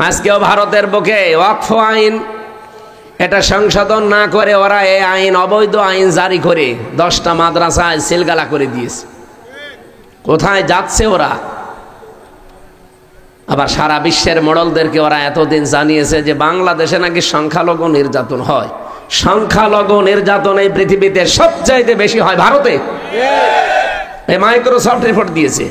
আজকেও ভারতের বুকে ওয়াকফ আইন এটা সংশোধন না করে ওরা এই আইন অবৈধ আইন জারি করে 10টা মাদ্রাসায় সিলগালা করে দিয়েছে। কোথায় যাচ্ছে ওরা? আবার সারা বিশ্বের মোড়লদেরকে ওরা এতদিন জানিয়েছে যে বাংলাদেশে নাকি সংখ্যালঘু নির্যাতন হয়। সংখ্যালঘু নির্যাতন এই পৃথিবীতে সবচাইতে বেশি হয় ভারতে। এই মাইক্রোসফট রিপোর্ট দিয়েছে।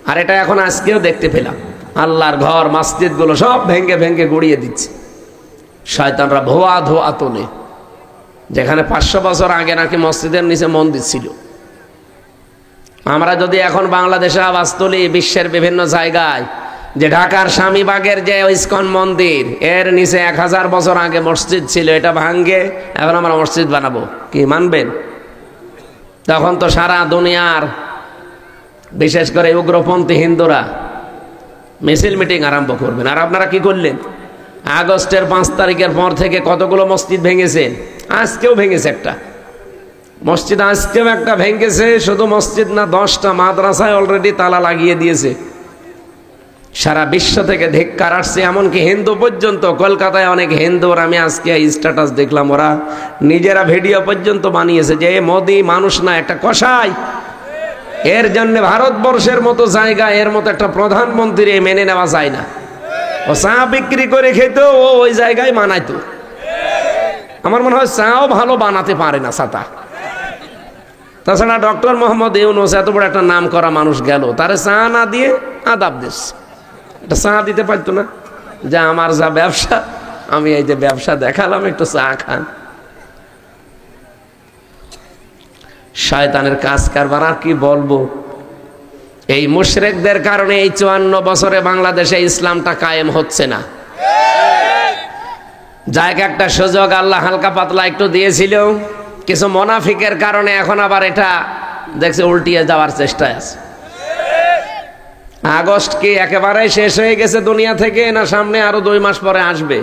আর এটা এখন আজকেও দেখতে পেলাম, আল্লাহর ঘর মসজিদগুলো সব ভেঙ্গে ভেঙ্গে গুড়িয়ে দিচ্ছে। শয়তানরা ধোয়া ধোয়া তোলে। যেখানে 500 বছর আগে নাকি মসজিদের নিচে মন্দির ছিল, আমরা যদি এখন বাংলাদেশে আওয়াজ তুলি বিশ্বের বিভিন্ন জায়গায় যে ঢাকার স্বামীবাগের যে ইসকন মন্দির এর নিচে 1000 বছর আগে মসজিদ ছিল, এটা ভাঙ্গে এখন আমরা মসজিদ বানাবো, কি মানবেন? তখন তো সারা দুনিয়ার বিশেষ করে উগ্রপন্থী হিন্দুরা মিছিল মিটিং আরম্ভ করবেন। আর আপনারা কি করলেন? আগস্টের 5 তারিখের পর থেকে কতগুলো মসজিদ ভেঙেছেন? আজকেও ভেঙেছে একটা মসজিদ, আজকেও একটা ভেঙেছে। শুধু মসজিদ না, 10টা মাদ্রাসায় অলরেডি তালা লাগিয়ে দিয়েছে। সারা বিশ্ব থেকে ধিক্কার আসছে, এমনকি হিন্দু পর্যন্ত। কলকাতায় অনেক হিন্দুর আমি আজকে স্ট্যাটাস দেখলাম, ওরা নিজেরা ভিডিও পর্যন্ত বানিয়েছে যে মোদি মানুষ না, একটা কসাই। এর জন্য ভারতবর্ষের মতো জায়গা, এর মতো একটা প্রধানমন্ত্রী মেনে নেওয়া যায় না। ও চা বিক্রি করে খেত, ও ওই জায়গায় মানাইতো। আমার মনে হয় চাও ভালো বানাতে পারে না ছাতা। তাছাড়া ডক্টর মোহাম্মদ ইউনূস এত বড় একটা নাম করা মানুষ গেল, তারে চা না দিয়ে আদাব দিস, একটা চা দিতে পারতো না? যে আমার যা ব্যবসা, আমি এই যে ব্যবসা দেখালাম, একটু চা খান। শয়তানের কাজ কারবার। আর কি বলবো, এই মুশরিকদের কারণে এই 54 বছরে বাংলাদেশে ইসলামটা কায়েম হচ্ছে না। যাকে একটা সুযোগ আল্লাহ হালকা পাতলা একটু দিয়েছিল, কিছু মুনাফিকের কারণে এখন আবার এটা দেখছে উল্টিয়ে যাওয়ার চেষ্টায় আছে। আগস্ট কি একেবারে শেষ হয়ে গেছে দুনিয়া থেকে, না সামনে আরো 2 মাস পরে আসবে?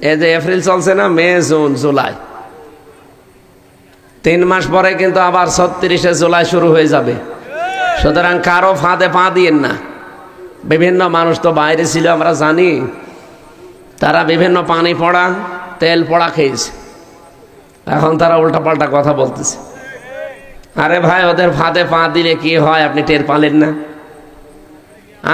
এই যে এপ্রিল চলছে না, মে, জুন, জুলাই, 3 মাস পরে কিন্তু আবার 36শে জুলাই শুরু হয়ে যাবে। সুতরাং কারো ফাঁদে পা দিয়েন না। বিভিন্ন মানুষ তো বাইরে ছিল, আমরা জানি, তারা বিভিন্ন পানি পড়া তেল পড়া খেয়েছে। এখন তারা উল্টাপাল্টা কথা বলতেছে। আরে ভাই, ওদের ফাঁদে পা দিলে কি হয় আপনি টের পালেন না?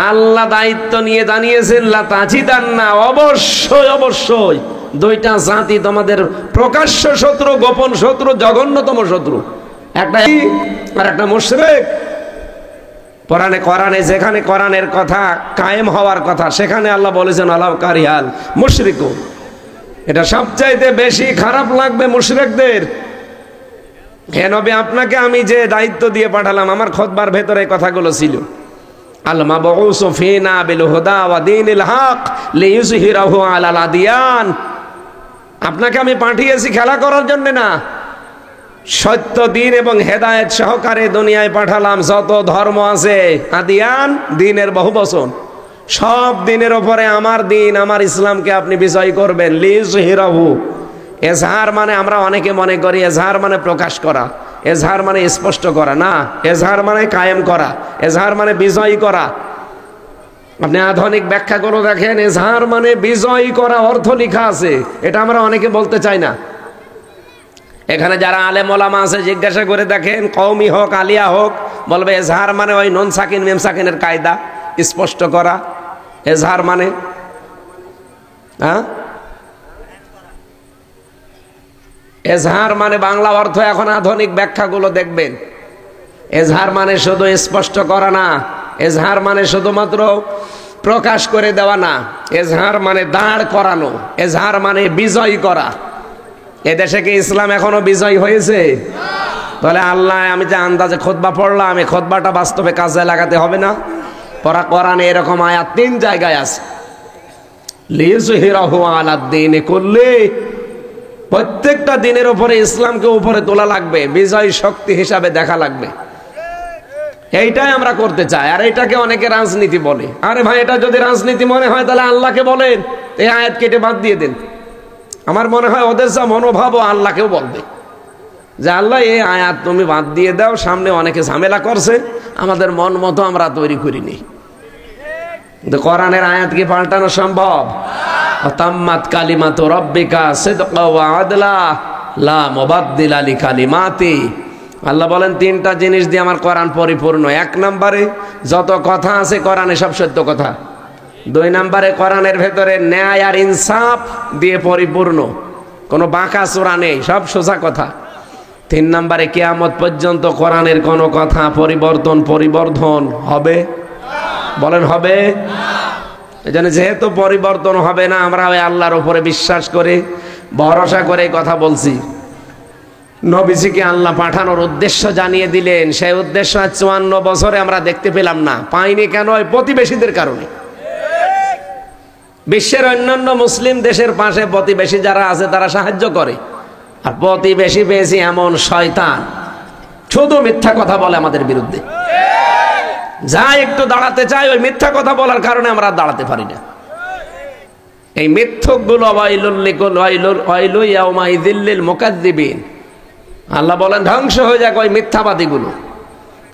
আল্লাহ দায়িত্ব নিয়ে জানিয়েছেন, লা তাজিদান্না, অবশ্যই অবশ্যই 2টা জাতি তোমাদের প্রকাশ্য শত্রু, গোপন শত্রু, জঘন্যতম শত্রু। একটা আর একটা মুশরিক। কোরআনে যেখানে কোরআনের কথা কায়েম হওয়ার কথা, সেখানে আল্লাহ বলেছেন আলাউ কারিহাল মুশরিকুন। এটা সবচাইতে বেশি খারাপ লাগবে মুশরিকদের। হে নবী, আপনাকে আমি যে দায়িত্ব দিয়ে পাঠালাম, আমার খুতবার ভেতরে এই কথাগুলো ছিল। আল মাবউসু ফিনা বিল হুদা ওয়া দীনিল হক লিইয়ুযহিরাহু আলাল আদিয়ান। আপনাকে আমি পাঠিয়েছি খেলা করার জন্য না, সত্য দিন এবং হেদায়েত সহকারে দুনিয়ায় পাঠালাম। যত ধর্ম আছে আদিয়ান, দিনের বহুবচন, সব দিনের উপরে আমার দিন, আমার ইসলামকে আপনি বিজয় করবেন। লিইয়ুযহিরাহু, এজহার মানে আমরা অনেকে মনে করি এজহার মানে প্রকাশ করা, এজহার মানে স্পষ্ট করা না, এজহার মানে কায়েম করা, এজহার মানে বিজয় করা। আপনি আধুনিক ব্যাখ্যাগুলো দেখেন, এজহার মানে বিজয় করা অর্থ লেখা আছে। এটা আমরা অনেকে বলতে চাই না। এখানে যারা আলেম ওলামা আছে জিজ্ঞাসা করে দেখেন, কওমি হোক আলিয়া হোক, বলবে এজহার মানে ওই নুন সাকিন মিম সাকিনের কায়দা, স্পষ্ট করা। এজহার মানে এজহার মানে বাংলা অর্থ এখন আধুনিক ব্যাখ্যাগুলো দেখবেন, এজহার মানে শুধু স্পষ্ট করা না, এজহার মানে শুধুমাত্র প্রকাশ করে দেওয়া না, এজহার মানে দাঁড় করানো, এজহার মানে বিজয় করা। এদেশে কি ইসলাম এখনো বিজয় হয়েছে? তাহলে আল্লাহ, আমি যে আন্দাজে খুতবা পড়লাম, এই খুতবাটা বাস্তবে কাজে লাগাতে হবে না? পরা কোরআনে এরকম আয়াত 3 জায়গায় আছে, লিইয়ুযহিরাহু আলাদ দীনি কুল্লি। প্রত্যেকটা দিনের উপরে ইসলামকে উপরে তোলা লাগবে, বিজয় শক্তি হিসাবে দেখা লাগবে। এইটাই আমরা করতে চাই। আর এটাকে অনেকে রাজনীতি বলে। আরে ভাই, এটা যদি রাজনীতি মনে হয় তাহলে আল্লাহকে বলেন, এই আয়াত কেটে বাদ দিয়ে দেন। আমার মনে হয় ওদের যা মনোভাব, আল্লাহকেও বলবে যে আল্লাহ, এই আয়াত তুমি বাদ দিয়ে দাও, সামনে অনেকে ঝামেলা করছে, আমাদের মন মতো আমরা তৈরি করিনি। কিন্তু কোরআনের আয়াত কি পাল্টানো সম্ভব? তাম্মাত কালিমাতু রাব্বিকা সিদকা ওয়া আদলা লা মুবাদদিলা লিকালিমাতি। আল্লাহ বলেন তিনটা জিনিস দিয়ে আমার কোরআন পরিপূর্ণ। এক নম্বরে যত কথা আছে কোরআনে সব সত্য কথা। দুই নম্বরে কোরআনের ভেতরে ন্যায় আর ইনসাফ দিয়ে পরিপূর্ণ, কোনো বাঁকা চোরা নেই, সব সোজা কথা। তিন নম্বরে কিয়ামত পর্যন্ত কোরআনের কোনো কথা পরিবর্তন হবে? বলেন হবে? এজন্য যেহেতু পরিবর্তন হবে না, আমরা ওই আল্লাহর উপরে বিশ্বাস করে ভরসা করে কথা বলছি। নবীজিকে আল্লাহ পাঠানোর উদ্দেশ্য জানিয়ে দিলেন, সেই উদ্দেশ্য 54 বছরে আমরা দেখতে পেলাম না। পাইনি কেন? ওই প্রতিবেশীদের কারণে। বিশ্বের অন্যান্য মুসলিম দেশের পাশে প্রতিবেশী যারা আছে তারা সাহায্য করে, আর প্রতিবেশী পেয়েছি এমন শয়তান, শুধু মিথ্যা কথা বলে আমাদের বিরুদ্ধে। যা একটু দাঁড়াতে চাই, ওই মিথ্যা কথা বলার কারণে আমরা দাঁড়াতে পারি না। এই মিথ্যকগুলো আল্লাহ বলেন ধ্বংস হয়ে যাক ওই মিথ্যাবাদীগুলো।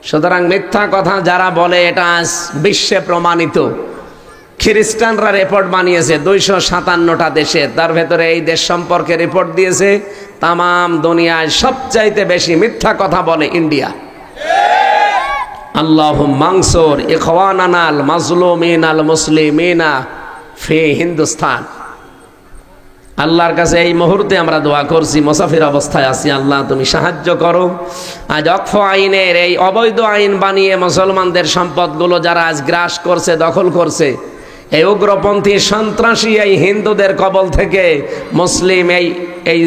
সুতরাং মিথ্যা কথা যারা বলে এটা আজ বিশ্বে প্রমাণিত। খ্রিস্টানরা রিপোর্ট বানিয়েছে 257টা দেশে, তার ভেতরে এই দেশ সম্পর্কে রিপোর্ট দিয়েছে তামাম দুনিয়ায় সবচাইতে বেশি মিথ্যা কথা বলে ইন্ডিয়া। আল্লাহুম্মা আনসুর ইখওয়ানানাল মাজলুমিনাল মুসলিমিনা ফি হিন্দুস্তান। আল্লাহর কাছে এই মুহূর্তে আমরা দোয়া করছি, মুসাফির অবস্থায় আছি, আল্লাহ তুমি সাহায্য করো। আজ ওয়াকফ আইনের এই অবৈধ আইন বানিয়ে মুসলমানদের সম্পদগুলো যারা আজ গ্রাস করছে, দখল করছে, এই উগ্রপন্থী সন্ত্রাসী এই হিন্দুদের কবল থেকে মুসলিম এই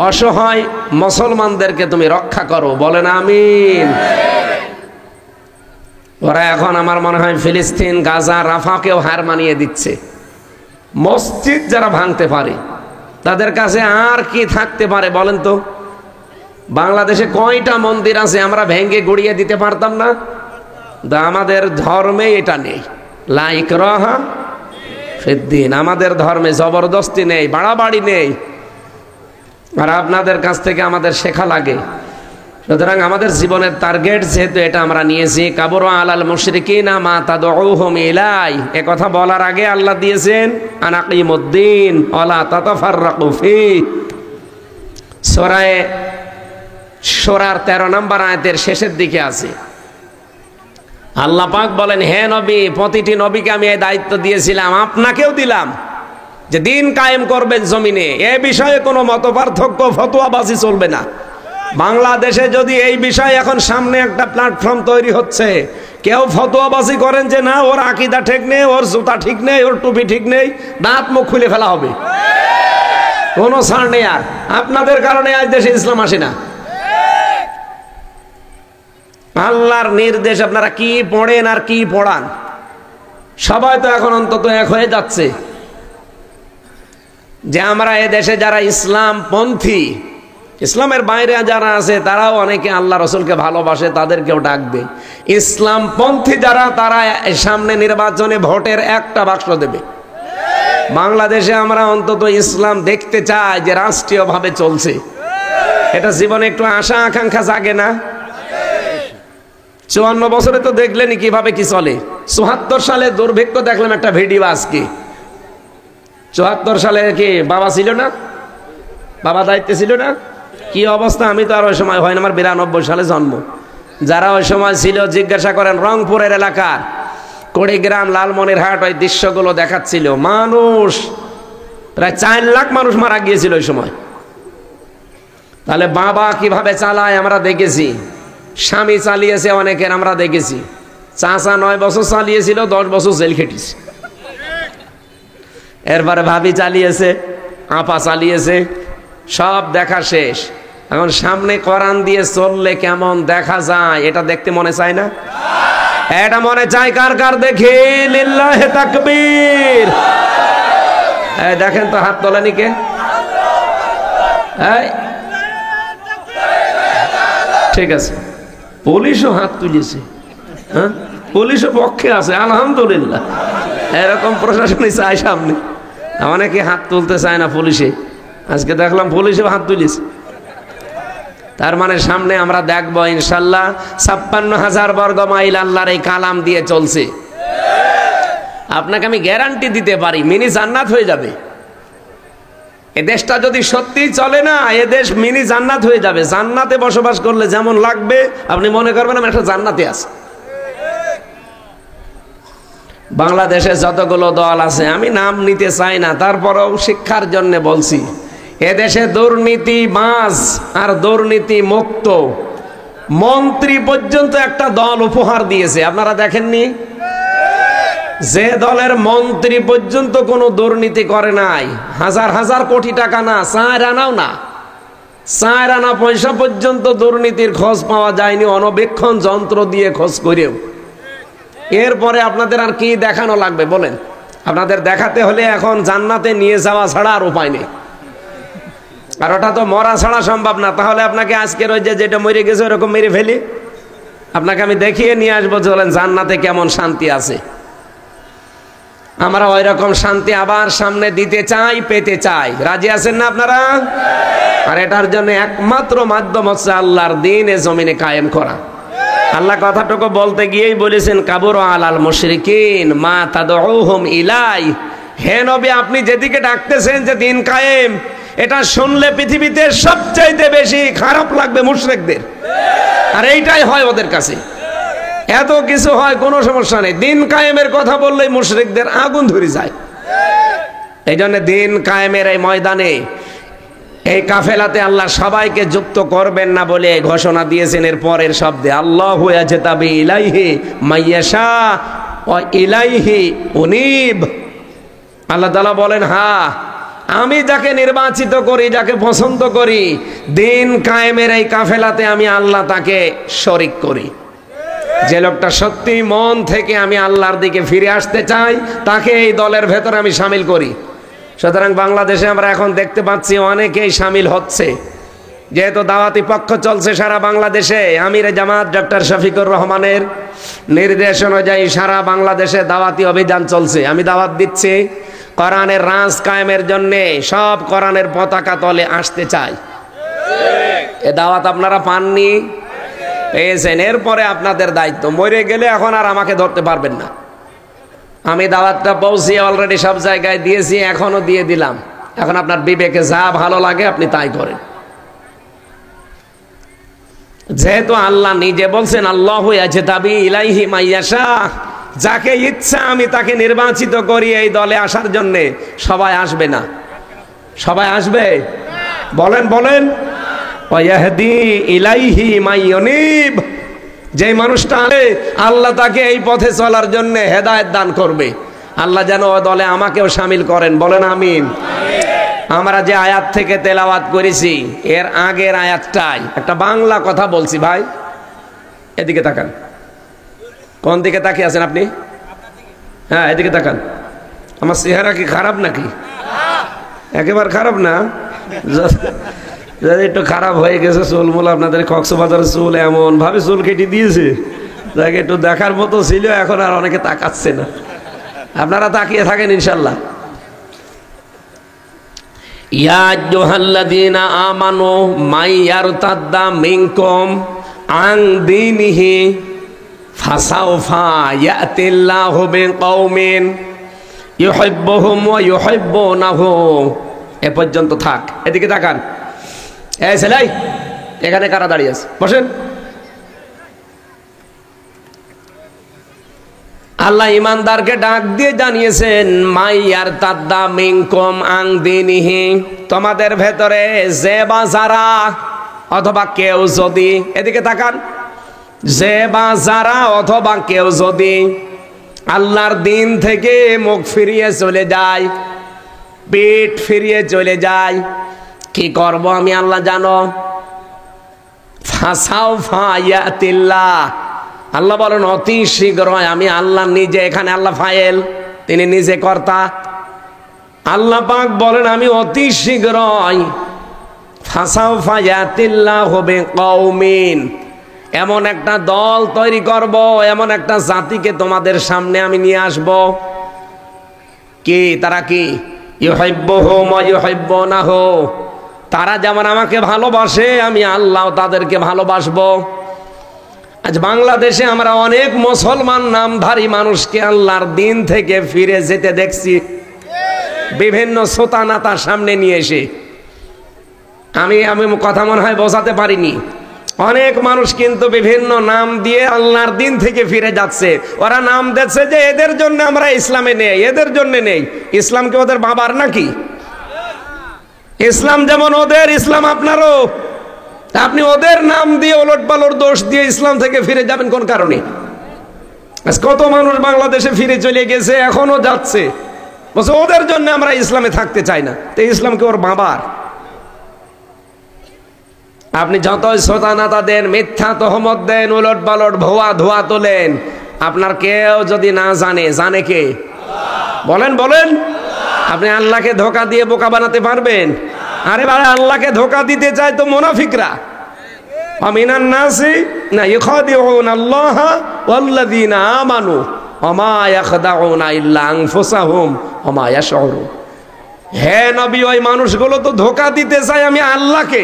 অসহায় মুসলমানদেরকে তুমি রক্ষা করো। বলেন আমিন। ওরা এখন আমার মনে হয় ফিলিস্তিন, গাজা, রাফাকেও হার মানিয়ে দিচ্ছে। মসজিদ যারা ভাঙতে পারে তাদের কাছে আর কি থাকতে পারে বলেন তো? বাংলাদেশে কয়টা মন্দির আছে আমরা ভেঙে গুড়িয়ে দিতে পারতাম না? আমাদের ধর্মে এটা নেই, লা ইকরাহা ফিদ্দিন। আমাদের ধর্মে জবরদস্তি নেই, বাড়াবাড়ি নেই। আর আপনাদের কাছ থেকে আমাদের শেখা লাগে। সুতরাং আমাদের জীবনের টার্গেট যেহেতু এটা আমরা নিয়েছি, কাবুরা আলাল মুশরিকিনা মা তাদউহুম ইলাই, এ কথা বলার আগে আল্লাহ দিয়েছেন আনাকিমুদ্দিন ওয়ালা তাতাফাররাকু ফি। সূরা শূরার 13 নম্বর আয়াতের শেষের দিকে আছে। আল্লাহ পাক বলেন, হে নবী, প্রতিটি নবীকে আমি এই দায়িত্ব দিয়েছিলাম, আপনাকেও দিলাম যে দিন কায়েম করবেন জমিনে। এ বিষয়ে কোনো মতপার্থক্য, ফতোয়াবাজি চলবে না। বাংলাদেশে যদি এই বিষয়ে এখন সামনে একটা প্ল্যাটফর্ম তৈরি হচ্ছে, কেউ ফতোয়াবাজি করেন যে না ওর আকীদা ঠিক নেই, ওর জুতা ঠিক নেই, ওর টুপি ঠিক নেই, দাঁত মুখ খুলে ফেলা হবে, কোনো ছাড় নেই। আর আপনাদের কারণে আজ দেশে ইসলাম আসে না। আল্লাহর নির্দেশ আপনারা কি পড়েন আর কি পড়ান, সবাই তো এখন অন্তত এক হয়ে যাচ্ছে যে আমরা এ দেশে যারা ইসলাম পন্থী, ইসলামের বাইরে যারা আছে তারাও অনেকে আল্লাহ রসুলকে ভালোবাসে, তাদেরকেও ডাকবে। ইসলাম পন্থী যারা, তারা সামনে নির্বাচনে ভোটের একটা বাক্স দেবে। বাংলাদেশে আমরা অন্তত ইসলাম দেখতে চাই যে রাষ্ট্রীয়ভাবে চলছে। এটা জীবনে একটু আশা আকাঙ্ক্ষা জাগে না? 54 বছরে তো দেখলেনি কিভাবে কি চলে। 74 সালে দুর্ভিক্ষ দেখলাম একটা ভিডিও আজকে। 74 সালে কি বাবা ছিল না? বাবা দায়িত্বে ছিল না? কি অবস্থা! আমি তো আর ওই সময় হয় না, আমার 92 সালে জন্ম। যারা ওই সময় ছিল জিজ্ঞাসা করেন, রংপুরের এলাকার কুড়িগ্রাম, লালমনিরহাট, ওই দৃশ্যগুলো দেখাচ্ছিল। মানুষ প্রায় 4 লাখ মানুষ মারা গিয়েছিল ওই সময়। তাহলে বাবা কিভাবে চালায় আমরা দেখেছি, স্বামী চালিয়েছে অনেকের আমরা দেখেছি, চাচা 9 বছর চালিয়েছিল, 10 বছর জেল খেটেছে। এরপরে ভাবি চালিয়েছে, আপা চালিয়েছে, সব দেখা শেষ। এখন সামনে কোরআন দিয়ে চললে কেমন দেখা যায় এটা দেখতে মনে চায় না? এটা মনে চায় কার কার? দেখে লিল্লাহি তাকবীর। দেখেন তো, হাত তোলেনি কে? ঠিক আছে, পুলিশও হাত তুলেছে। হ্যাঁ, পুলিশও পক্ষে আছে, আলহামদুলিল্লাহ। এরকম প্রশাসনই চায় সামনে। অনেকে হাত তুলতে চায় না পুলিশে, আজকে দেখলাম পুলিশও হাত তুলেছে। তার মানে সামনে আমরা দেখবো ইনশাল্লাহ 56,000 বর্গ মাইল আল্লাহর এই কালাম দিয়ে চলছে। আপনাকে আমি গ্যারান্টি দিতে পারি মিনি জান্নাত হয়ে যাবে। এ দেশটা যদি সত্যি চলে না, এ দেশ মিনি জান্নাত হয়ে যাবে। জান্নাতে বসবাস করলে যেমন লাগবে আপনি মনে করবেন আমি একটা জান্নাতে আছি। বাংলাদেশে যতগুলো দল আছে আমি নাম নিতে চাই না, তারপরেও শিক্ষার জন্য বলছি, এদেশে দুর্নীতি বাজ আর দুর্নীতি মুক্ত মন্ত্রী পর্যন্ত একটা দল উপহার দিয়েছে, আপনারা দেখেননি? যে দলের মন্ত্রী পর্যন্ত কোনো দুর্নীতি করে নাই, হাজার হাজার কোটি টাকা না, 4 আনাও না, 4 আনা পয়সা পর্যন্ত দুর্নীতির খোঁজ পাওয়া যায়নি অনবেক্ষণ যন্ত্র দিয়ে খোঁজ করেও। এরপরে আপনাদের আর কি দেখানো লাগবে বলেন? আপনাদের দেখাতে হলে এখন জান্নাতে নিয়ে যাওয়া ছাড়া আর উপায় নেই, আর ওটা তো মরা ছাড়া সম্ভব না। তাহলে আপনাকে আজকের ওই যে যেটা মরে গেছে ওরকম মেরে ফেলি, আপনাকে আমি দেখিয়ে নিয়ে আসবো বলেন জান্নাতে কেমন শান্তি আছে। আমরা ওই রকম শান্তি আবার সামনে দিতে চাই, পেতে চাই। রাজি আছেন না আপনারা? আর এটার জন্য একমাত্র মাধ্যম হচ্ছে আল্লাহর দ্বীন এ জমিনে কায়েম করা। আল্লাহ কথাটুকু বলতে গিয়েই বলেছেন কাবুরা আলাল মুশরিকিন মা তাদউহুম ইলাই। হে নবী, আপনি যেদিকে ডাকতেছেন যে দিন কায়েম, এটা শুনলে পৃথিবীতে সবচাইতে বেশি খারাপ লাগবে মুশরিকদের, আর এইটাই হয় ওদের কাছে। এত কিছু হয় কোনো সমস্যা নেই, দিন কায়েমের কথা বললেই মুশরিকদের আগুন ধরে যায়। এই জন্য দিন কায়েমের এই ময়দানে এই কাফেলাতে আল্লাহ সবাইকে যুক্ত করবেন না বলে ঘোষণা দিয়েছেন এর পরের শব্দে, আল্লাহু ইয়াজতাবি ইলাইহি মাইয়াশা ওয়া ইলাইহি উনিব। আল্লাহ তাআলা বলেন, হ্যাঁ আমি যাকে নির্বাচিত করি, যাকে পছন্দ করি, দিন কায়েমের এই কাফেলাতে আমি আল্লাহ তাকে শরীক করি। যে লোকটা সত্যি মন থেকে আমি আল্লাহর দিকে ফিরে আসতে চাই, তাকে এই দলের ভেতরে আমি শামিল করি। সুতরাং বাংলাদেশে আমরা এখন দেখতে পাচ্ছি অনেকেই শামিল হচ্ছে, যেহেতু দাওয়াতি পক্ষ চলছে সারা বাংলাদেশে। আমিরে জামাত ডক্টর শফিকুর রহমানের নির্দেশ অনুযায়ী সারা বাংলাদেশে দাওয়াতি অভিযান চলছে। আমি দাওয়াত দিচ্ছি, কোরআনের রাজ কায়েমের জন্য সব কোরআনের পতাকা তলে আসতে চাই। এ দাওয়াত আপনারা পাননি, পেয়েছেন। এরপরে আপনাদের দায়িত্ব, মরে গেলে এখন আর আমাকে ধরতে পারবেন না। আমি দাওয়াতটা পৌঁছিয়ে অলরেডি সব জায়গায় দিয়েছি, এখনো দিয়ে দিলাম। এখন আপনার বিবেকে যা ভালো লাগে আপনি তাই করেন। যেহেতু আল্লাহ নিজে বলছেন আল্লাহু ইয়াজতাবি ইলাইহি মাইয়াশা, যাকে ইচ্ছা আমি তাকে নির্বাচিত করি এই দলে আসার জন্য। সবাই আসবে না, সবাই আসবে? বলেন বলেন। ওয়াহদি ইলাইহি মাইয়ুনিব, যে মানুষটা আল্লাহ তাকে এই পথে চলার জন্য হেদায়েত দান করবে। আল্লাহ যেন ওই দলে আমাকেও শামিল করেন, বলেন আমিন। আমরা যে আয়াত থেকে তেলাওয়াত করেছি এর আগের আয়াতটাই একটা বাংলা কথা বলছি। ভাই এদিকে তাকান। কোন দিকে তাকিয়ে আছেন আপনি? হ্যাঁ এদিকে তাকান। আমার চেহারা কি খারাপ নাকি? একেবারে খারাপ না, যদি একটু খারাপ হয়ে গেছে চুলমুল, আপনাদের কক্সবাজারের চুল এমন ভাবে চুল কেটে দিয়েছে, যাকে একটু দেখার মতো ছিল, এখন আর অনেকে তাকাচ্ছে না। আপনারা তাকিয়ে থাকেন ইনশাল্লাহ। ইয়া আইয়ুহাল্লাযীনা আমানু মাইয়ারতাদ্দা মিনকুম আন দীনিহি ফাসাউফা ইয়াতিল্লাহু বিকওমিন ইউহিব্বুহুম ওয়া ইউহিব্বুনাহু। এ পর্যন্ত থাক। এদিকে তাকান। এই ছেলে, এখানে কারা দাঁড়িয়ে আছে? বসেন। আল্লাহ ইমানদারকে ডাক দিয়ে জানিয়েছেন মাইয়ারতাদ্দা মিনকুম আন দীনিহি, তোমাদের ভেতরে যে বা যারা অথবা কেউ যদি, এদিকে তাকান, যে বা যারা অথবা কেউ যদি আল্লাহর দিন থেকে মুখ ফিরিয়ে চলে যায়, পিঠ ফিরিয়ে চলে যায়, কি করব আমি আল্লাহ জানো? ফাসাউফা ইয়াতিল্লাহ, আল্লাহ বলেন অতি শীঘ্রই আমি আল্লাহ নিজে, এখানে আল্লাহ ফাইল, তিনি নিজে কর্তা। আল্লাহ পাক বলেন আমি অতি শীঘ্রই ফাসাউফা ইয়াতিল্লাহু বিকওমিন, এমন একটা দল তৈরি করব, এমন একটা জাতিকে তোমাদের সামনে আমি নিয়ে আসব। কি তারা? কি? ইউহিব্বুহুম ওয়া ইউহিব্বুনাহু, তারা যেমন আমাকে ভালোবাসে আমি আল্লাহ তাদেরকে ভালোবাসবো। আজ বাংলাদেশে আমরা অনেক মুসলমান নামধারী মানুষকে আল্লাহর দিন থেকে ফিরে যেতে দেখছি বিভিন্ন সোতানাতার সামনে নিয়ে এসে। আমি কথা মনে হয় বোঝাতে পারিনি। অনেক মানুষ কিন্তু বিভিন্ন নাম দিয়ে আল্লাহর দিন থেকে ফিরে যাচ্ছে। ওরা নাম দিচ্ছে যে এদের জন্য আমরা ইসলামে নেই, এদের জন্য নেই। ইসলাম কি ওদের বাবার নাকি? ইসলাম যেমন ওদের, ইসলাম আপনারও। আপনি ওদের নাম দিয়ে ওলট পালট দোষ দিয়ে ইসলাম থেকে ফিরে যাবেন কোন কারণে? কত মানুষ বাংলাদেশে ফিরে চলে গেছে, এখনো যাচ্ছে, বলছে ওদের জন্য আমরা ইসলামে থাকতে চাই না। তো ইসলাম কি ওর বাবার? আপনি যতই শ্রোতানাতা দেন, মিথ্যা তহমত দেন, উলট পালট ভুয়া ধোয়া তোলেন, আপনার কেউ যদি না জানে, জানে কে? বলেন বলেন। আপনি আল্লাহকে ধোঁকা দিয়ে বোকা বানাতে পারবেন? আরে ভাই, আল্লাহকে ধোঁকা দিতে চায় তো মুনাফিকরা। আমিনান নাসি না ইখাদিউন আল্লাহ ওয়াল্লাযিনা আমানু ওমা ইয়াখদাউনা ইল্লা আনফুসাহুম ওমা ইয়াশউরুন। হে নবী, ওই মানুষগুলো তো ধোঁকা দিতে চায় আমি আল্লাহকে,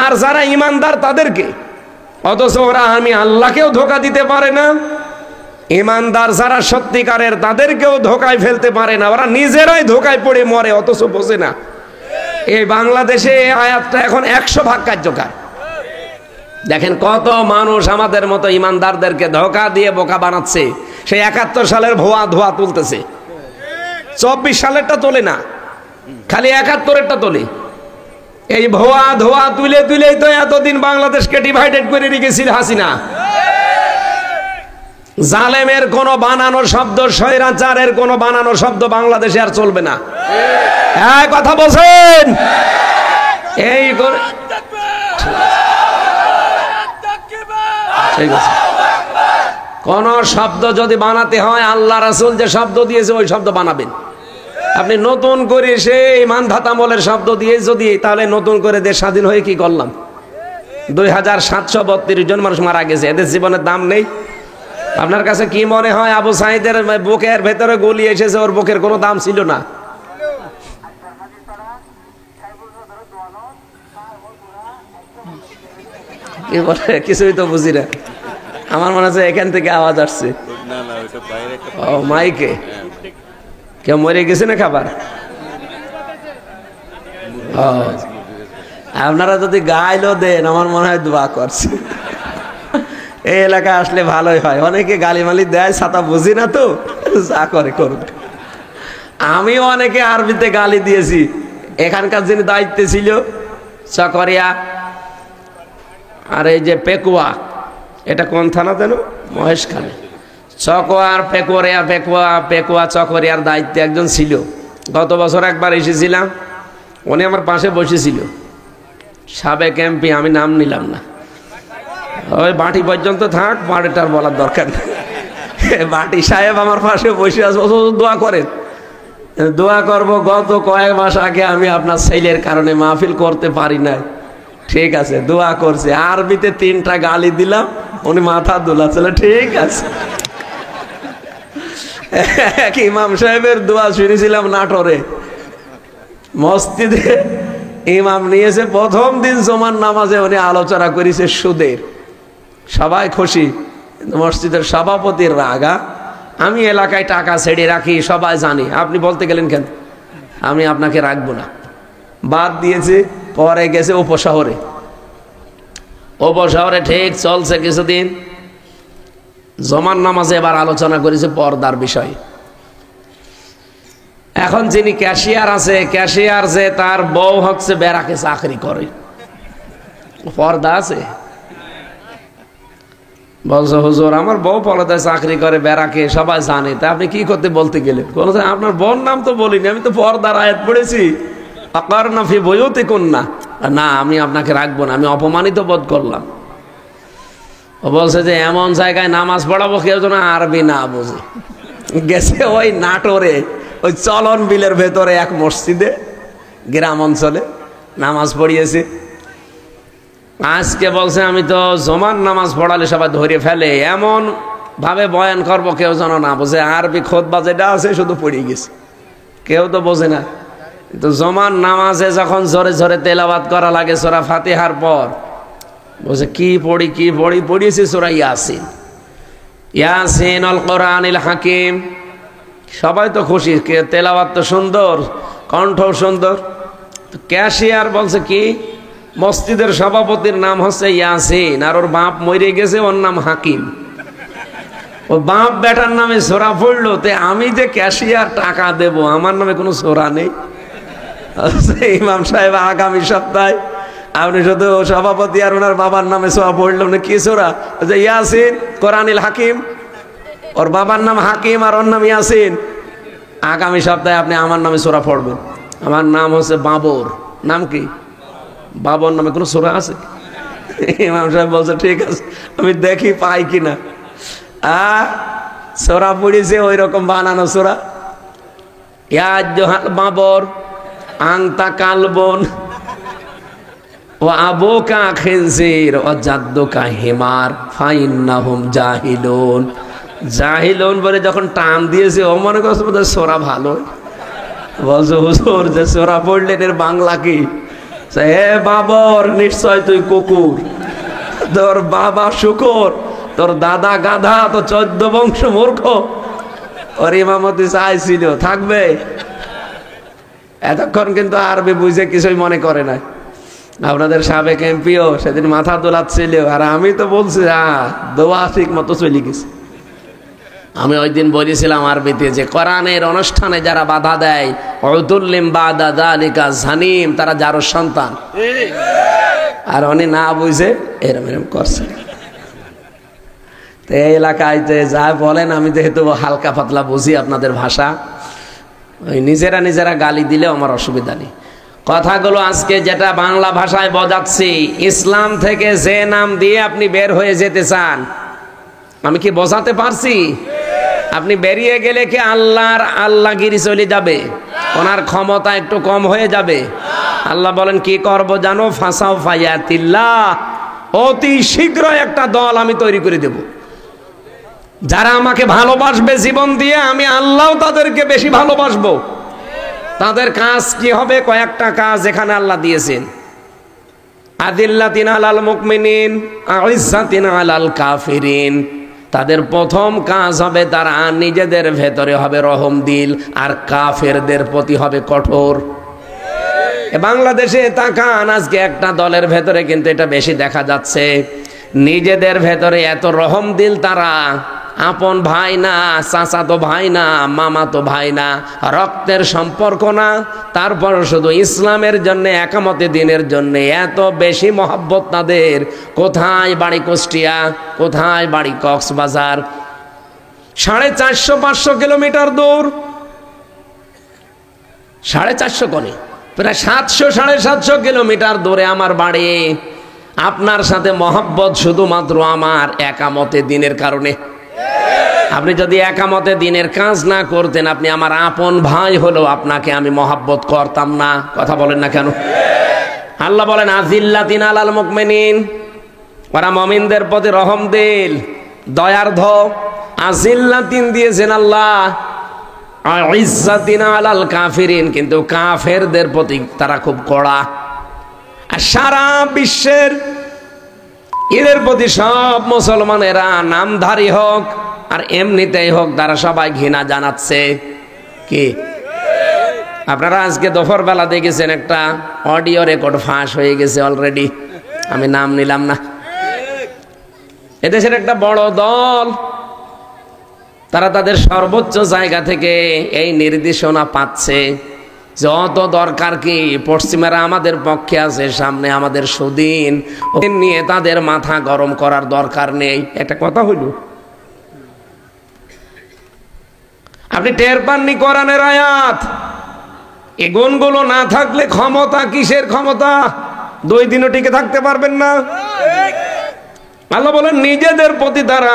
আর যারা ইমানদার তাদেরকে। অথচ ওরা আমি আল্লাহকেও ধোঁকা দিতে পারে না, ইমানদার যারা সত্যিকারের তাদেরকেও ধোঁকায় ফেলতে পারে না। ওরা নিজেরাই ধোঁকায় পড়ে মরে, অথচ বোঝে না। এই বাংলাদেশে এই আয়াতটা এখন 100 ভাগ কার্যকর। দেখেন কত মানুষ আমাদের মতো ইমানদারদেরকে ধোঁকা দিয়ে বোকা বানাচ্ছে। সেই 71 সালের ভুয়া ধোয়া তুলতেছে, 24 সালেরটা তোলে না, খালি 71-এরটা তোলে। এই ভুয়া ধোয়া তুলে তুলেই তো এতদিন বাংলাদেশকে ডিভাইডেড করে রেখেছিল হাসিনা। জালেমের কোন বানানো শব্দ, স্বৈরাচারের কোন বানানো শব্দ বাংলাদেশে আর চলবে না। হ্যাঁ, কথা বলছেন? এই ঠিক আছে, কোন শব্দ যদি বানাতে হয় আল্লাহ রাসূল যে শব্দ দিয়েছে ওই শব্দ বানাবেন। আপনি নতুন করে সেই মানধাতামলের শব্দ দিয়ে যদি, তাহলে নতুন করে দেশ স্বাধীন হয়ে কি করলাম? 2732 জন মানুষ মারা গেছে, এদের জীবনের দাম নেই? আপনার কাছে কি মনে হয় আবু সাঈদের বুকের ভেতরে গুলি এসেছে, ওর বুকের কোনো দাম ছিল না? কি বলে কিছুই তো বুঝি না। আমার মনে হচ্ছে এখান থেকে আওয়াজ আসছে। ও মাইকে কেউ মরে গেছে না খাবার? আপনারা যদি গাইলো দেন আমার মনে হয় দোয়া করছে। এই এলাকা আসলে ভালোই হয়। অনেকে গালিমালি দেয়, ছাতা বুঝি না তো, যা করে করুক। আমিও অনেকে আরবিতে গালি দিয়েছি। এখানকার যিনি দায়িত্বে ছিল চকরিয়া, আর এই যে পেকুয়া, এটা কোন থানা যেন? মহেশখালী। চকোয়ার পেকুয়া পেকুয়া পেকুয়া চকরিয়ার দায়িত্বে একজন ছিল। গত বছর একবার এসেছিলাম, উনি আমার পাশে বসেছিল, সাবেক এমপি, আমি নাম নিলাম না। ওই বাটি পর্যন্ত থাক, বাটিটার বলার দরকার নেই। বাটি সাহেব আমার পাশে বসে আছে, দোয়া করেন। দোয়া করব, গত কয়েক মাস আগে আমি আপনার ছেলের কারণে মাহফিল করতে পারি নাই। ঠিক আছে, দোয়া করছে। আরবিতে 3টা গালি দিলাম, উনি মাথা দুলাচ্ছিল। ঠিক আছে। এক ইমাম সাহেবের দোয়া শুনেছিলাম নাটোরে মসজিদে, ইমাম নিয়েছে প্রথম দিন জুমার নামাজে, উনি আলোচনা করেছে সুদের। সবাই খুশি, মসজিদের সভাপতির রাগা। আমি এলাকায় টাকা ছেড়ে রাখি, সবাই জানি। আপনি বলতে গেলেন কেন? আমি আপনাকে রাখবো না, বাদ দিয়েছে। পরে গেছে উপশহরে, উপশহরে ঠিক চলছে কিছুদিন। জমান নামাজে এবার আলোচনা করেছে পর্দার বিষয়। এখন যিনি ক্যাশিয়ার আছে, ক্যাশিয়ার যে তার বউ হচ্ছে ব্যারাকে চাকরি করে, পর্দা আছে। বলছে হুজুর আমার বউ পর্দায় চাকরি করে ব্যারাকে, সবাই জানে, তা আপনি কি করতে বলতে গেলেন? বলছে আপনার বোন নাম তো বলিনি, আমি তো পর্দার আয়াত পড়েছি, আকারনা ফি বুয়ুতিকুন্না। না, আমি আপনাকে রাখবো না, আমি অপমানিত বোধ করলাম। ও বলছে যে এমন জায়গায় নামাজ পড়াবো কেউ যেন আরবি না বোঝে। গেছে ওই নাটোরে, ওই চলন বিলের ভেতরে এক মসজিদে, গ্রাম অঞ্চলে নামাজ পড়িয়েছে। আজকে বলছে আমি তো জমান নামাজ পড়ালে সবাই ধরে ফেলে, এমন ভাবে বয়ান করবো কেউ যেন না বোঝে। আরবি খুতবা যেটা আছে শুধু পড়ে গেছে, কেউ তো বোঝে না। তো জমান নামাজে যখন জোরে জোরে তেলাওয়াত করা লাগে সূরা ফাতিহার পর, বলছে কি পড়ি পড়িয়েছি সূরা ইয়াসিন, ইয়াসিন আল কোরআনিল হাকিম। সবাই তো খুশি, তেলাওয়াত তো সুন্দর, কণ্ঠ সুন্দর। ক্যাশিয়ার বলছে কি, মসজিদের সভাপতির নাম হচ্ছে ইয়াসিন, আর ওর বাপ মরে গেছে, ওর নাম হাকিম। ও বাপ বেটার নামে সূরা পড়লো, তে আমি যে ক্যাশিয়ার টাকা দেব, আমার নামে কোনো সূরা নেই। ইমাম সাহেব আগামী সপ্তাহে আপনি শুধু সভাপতি আর ওনার বাবার নামে সূরা পড়লো না, কি সূরা? ইয়াসিন কোরআনিল হাকিম। ওর বাবার নাম হাকিম আর ওর নাম ইয়াসিন। আগামী সপ্তাহে আপনি আমার নামে সূরা পড়বেন। আমার নাম হচ্ছে বাবর। নাম কি? বাবর নামে কোনো সূরা আছে? ইমাম সাহেব বলছে ঠিক আছে, আমি দেখি পাই কিনা। সূরা পড়েছে ওই রকম বানানো সূরা। ইয়া আইয়ুহাল বাবর আনতা কালবুন ওয়া আবুকা খিনজির ওয়া জাদ্দুকা হিমার ফাইন্নাহুম জাহিলুন। জাহিলুন বলে যখন টান দিয়েছে, ও মনে করছে বোধহয় সূরা ভালো। বলছে হুজুর যে সূরা পড়লেন এর বাংলা কি? হে বাবর, নিশ্চয় তুই কুকুর, তোর বাবা শুকর, তোর দাদা গাধা, তো 14 বংশ মূর্খ। ওর ইমামতি চাইছিল থাকবে। এতক্ষণ কিন্তু আরবি বুঝে কিছুই মনে করে না। আপনাদের সাবেক এমপিও সেদিন মাথা দোলাচ্ছিল, আর আমি তো বলছি দোয়া ঠিক মতো চলে গেছে। আমি ওই দিন বলেছিলাম আরবিতে যে কোরআনের অনুষ্ঠানে যারা বাধা দেয়, উতুল্লিম বাদা যালিকা জানিম, তারা যারও সন্তান। আর উনি না বুঝে এরম করছে। তো এই এলাকায় যে যা বলেন, আমি যেহেতু হালকা পাতলা বুঝি আপনাদের ভাষা, ওই নিজেরা গালি দিলে আমার অসুবিধা নেই। কথাগুলো আজকে যেটা বাংলা ভাষায় বোঝাচ্ছি, ইসলাম থেকে যে নাম দিয়ে আপনি বের হয়ে যেতে চান, আমি কি বোঝাতে পারছি? আপনি বেরিয়ে গেলে কি আল্লাহগিরি চলে যাবে? ওনার ক্ষমতা একটু কম হয়ে যাবে? আল্লাহ বলেন কি করব জানো? ফাসাও ফায়াতিল্লাহ, অতি শীঘ্র একটা দল আমি তৈরি করে দেব, যারা আমাকে ভালোবাসবে জীবন দিয়ে, আমি আল্লাহ তাদেরকে বেশি ভালোবাসবো। তাদের কাজ কি হবে? কয়েকটা কাজ এখানে আল্লাহ দিয়েছেন। আদিল্লাতিন আলাল মুমিনিন আইজ্জাতিন আলাল কাফিরিন। তাদের প্রথম কাজ হবে তারা নিজেদের ভেতরে হবে রহম দিল, আর কাফেরদের প্রতি হবে কঠোর। বাংলাদেশে তাকান, আজকে একটা দলের ভেতরে কিন্তু এটা বেশি দেখা যাচ্ছে। নিজেদের ভেতরে এত রহম দিল, তারা আপন ভাই না, চাচাতো ভাই না, মামাতো ভাই না, রক্তের সম্পর্ক না, তারপর শুধু ইসলামের জন্য, একামতে দিনের জন্য এত বেশি মহব্বত তাদের। কোথায় বাড়ি কুষ্টিয়া, কোথায় বাড়ি কক্সবাজার, 450-500 কিলোমিটার দূর, 450 কোণে প্রায় 700-750 কিলোমিটার দূরে আমার বাড়ি। আপনার সাথে মহব্বত শুধুমাত্র আমার একামতে দিনের কারণে। আপনি যদি একামতে দিনের কাজ না করতেন, আপনি আমার আপন ভাই হলেও আপনাকে আমি মহব্বত করতাম না। কথা বলেন না কেন? আল্লাহ বলেন আযিল্লাতিন আলাল মুমিনিন, ওরা মুমিনদের প্রতি রহম দিল, দয়ার্ধ। আযিল্লাতিন দিয়েছেন আল্লাহ, আইজ্জাতিন আলাল কাফিরিন, কিন্তু কাফেরদের প্রতি তারা খুব কড়া। আর সারা বিশ্বের এদের প্রতি সব মুসলমানেরা, নামধারী হোক আর এমনিতেই হোক, তারা সবাই ঘৃণা জানাচ্ছে। কি আপনারা আজকে দুপুর বেলা দেখেছেন একটা অডিও রেকর্ড ফাঁস হয়ে গেছে অলরেডি, আমি নাম নিলাম না। এদেশের একটা বড় দল, তারা তাদের সর্বোচ্চ জায়গা থেকে এই নির্দেশনা পাচ্ছে, যত দরকার কি পশ্চিমারা আমাদের পক্ষে আছে, সামনে আমাদের সুদিন নিয়ে তাদের মাথা গরম করার দরকার নেই। একটা কথা হইল, আপনি টের পাননি কোরআনের আয়াত? এই গুণগুলো না থাকলে ক্ষমতা কিসের ক্ষমতা? 2 দিনও টিকে থাকতে পারবেন না। আল্লাহ বলেন নিজেদের প্রতি তারা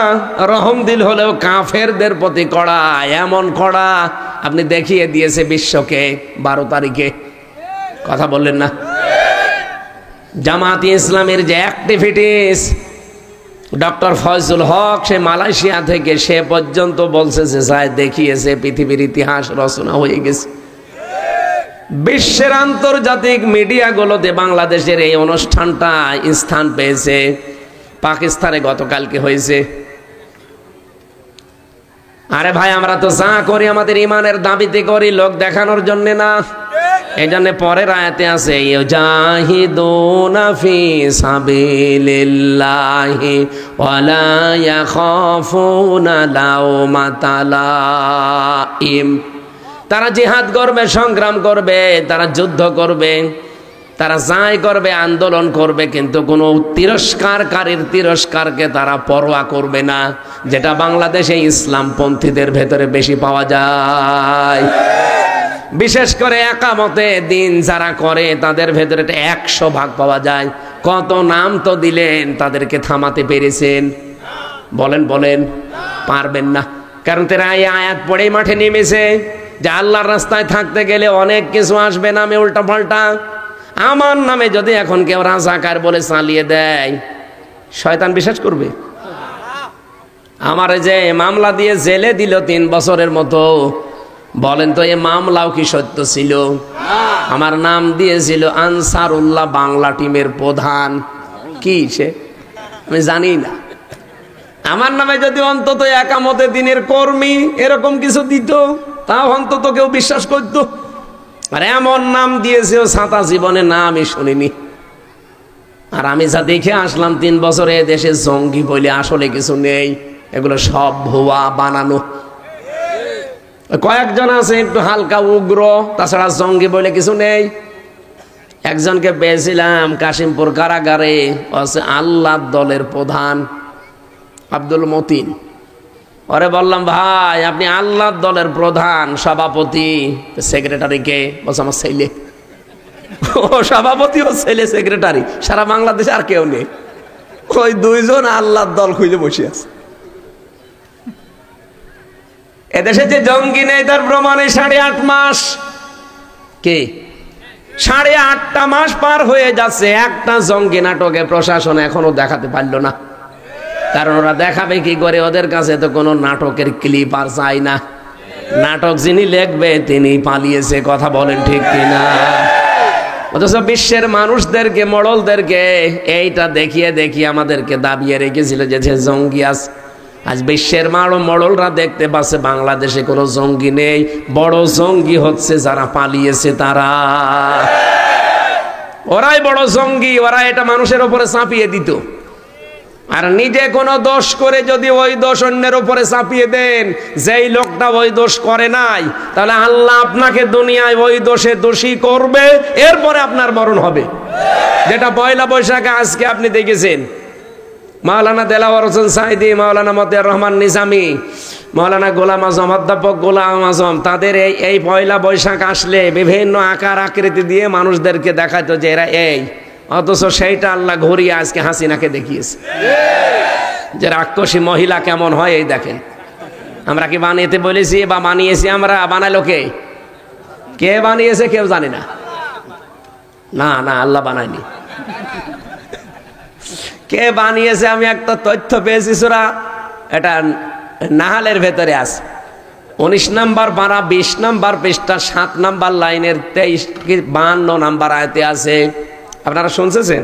রহম দিল হলেও কাফেরদের প্রতি কড়া, এমন কড়া আপনি দেখিয়ে দিয়েছে বিশ্বকে 12 তারিখে। কথা বললেন না? জামাতে ইসলামের যে অ্যাক্টিভিটিস, ডক্টর ফয়জুল হক সে মালয়েশিয়া থেকে সে পর্যন্ত বলছে যে যায় দেখিয়েছে পৃথিবীর ইতিহাস রচনা হয়ে গেছে। বিশ্বের আন্তর্জাতিক মিডিয়াগুলোতে বাংলাদেশের এই অনুষ্ঠানটা স্থান পেয়েছে। পাকিস্তানে গতকালকে হয়েছে। আরে ভাই, আমরা তো যা করি আমাদের ইমানের দাবিতে করি, লোক দেখানোর জন্য না। এই জন্য পরের আয়াতে আছে ইউজাহিদুনা ফি সাবিলিল্লাহি ওয়ালা ইয়াখাফুনা লাওমাতা লাইম। তারা জিহাদ করবে, সংগ্রাম করবে, তারা যুদ্ধ করবে, তারা যাই করবে, আন্দোলন করবে, কিন্তু কোনো তিরস্কারকারীর তিরস্কারকে তারা পরোয়া করবে না, যেটা বাংলাদেশে ইসলামপন্থীদের ভেতরে বেশি পাওয়া যায়। বিশেষ করে একামতে দিন যারা করে তাদের ভেতরে 100% পাওয়া যায়। কত নাম তো দিলেন, তাদেরকে থামাতে পেরেছেন? বলেন বলেন, পারবেন না। কারণ তারা এই আয়াত পড়েই মাঠে নেমেছে যে আল্লাহর রাস্তায় থাকতে গেলে অনেক কিছু আসবে নামে উল্টা পাল্টা। আমার নামে যদি এখন কেউ রাজাকার বলে চালিয়ে দেয়, শয়তান বিশ্বাস করবে? আমার যে মামলা দিয়ে জেলে দিল 3 বছরের মতো, বলেন তো এই মামলাও কি সত্য ছিল? আমার নাম দিয়েছিল আনসারুল্লাহ বাংলা টিমের প্রধান। কি সে আমি জানি না। আমার নামে যদি অন্তত একামতে দিনের কর্মী এরকম কিছু দিত, তাও অন্তত কেউ বিশ্বাস করতো। আর এমন নাম দিয়েছে ও ছাতা জীবনে নামই শুনিনি। আর আমি যা দেখে আসলাম 3 বছরে দেশে জঙ্গি বলে আসলে কিছু নেই, এগুলো সব ভুয়া বানানো। কয়েকজন আছে একটু হালকা উগ্র, তাছাড়া জঙ্গি বলে কিছু নেই। একজনকে পেয়েছিলাম কাশিমপুর কারাগারে, আছে আল্লাহ দলের প্রধান আব্দুল মতিন। ওরে বললাম, ভাই আপনি আল্লাহ দলের প্রধান, সভাপতি, সেক্রেটারি কে? বলছে আমার ছেলে। ও সভাপতি, ও ছেলে সেক্রেটারি, সারা বাংলাদেশে আর কেউ নেই। ওই 2 জন আল্লাহর দল খুঁজে বসে আছে। এদেশে যে জঙ্গি নেই তার প্রমাণে 8.5 মাস। কে 8.5টা মাস পার হয়ে যাচ্ছে, একটা জঙ্গি নাটকে প্রশাসন এখনো দেখাতে পারলো না। কারণ ওরা দেখাবে কি করে? ওদের কাছে তো কোনো নাটকের ক্লিপ আর চাই না। নাটক যিনি লিখবে তিনি পালিয়েছে। কথা বলেন ঠিক কিনা? অথচ বিশ্বের মানুষদেরকে, মডলদেরকে এইটা দেখিয়ে দেখিয়ে আমাদেরকে দাবিয়ে রেখেছিল যে জঙ্গি আছে। আজ বিশ্বের মডলরা দেখতে পাচ্ছে বাংলাদেশে কোনো জঙ্গি নেই। বড় জঙ্গি হচ্ছে যারা পালিয়েছে তারা। ওরাই বড় জঙ্গি। ওরা এটা মানুষের উপরে চাপিয়ে দিত। আর নিজে কোনো দোষ করে যদি ওই দোষ অন্যের উপরে চাপিয়ে দেন, যেই লোকটা ওই দোষ করে নাই, তাহলে আল্লাহ আপনাকে দুনিয়ায় ওই দোষে দোষী করবে, এরপরে আপনার মরণ হবে। যেটা পয়লা বৈশাখে আজকে আপনি দেখেছেন, মাওলানা দেলাওয়ার হোসেন সাইদি, মাওলানা মতিয়ার রহমান নিজামী, মাওলানা গোলাম আজম, অধ্যাপক গোলাম আজম, তাদের এই পয়লা বৈশাখ আসলে বিভিন্ন আকার আকৃতি দিয়ে মানুষদেরকে দেখাতো যে এরা এই। অথচ সেইটা আল্লাহ ঘুরিয়ে আজকে হাসিনাকে দেখিয়েছে যে রাক্ষসী মহিলা কেমন হয়। এই দেখেন, আমরা কি বানিয়েতে বলেছি বা বানিয়েছি? আমরা বানালো কে? কে বানিয়েছে কেউ জানি না। না না, আল্লাহ বানায়নি। কে বানিয়েছে? আমি একটা তথ্য পেয়েছি, সূরা এটা নাহালের ভেতরে আছে, 19 নম্বর পারা 20 নম্বর পৃষ্ঠা 7 নম্বর লাইনের 52 নম্বর আয়াতে আছে। আপনারা শুনছেন?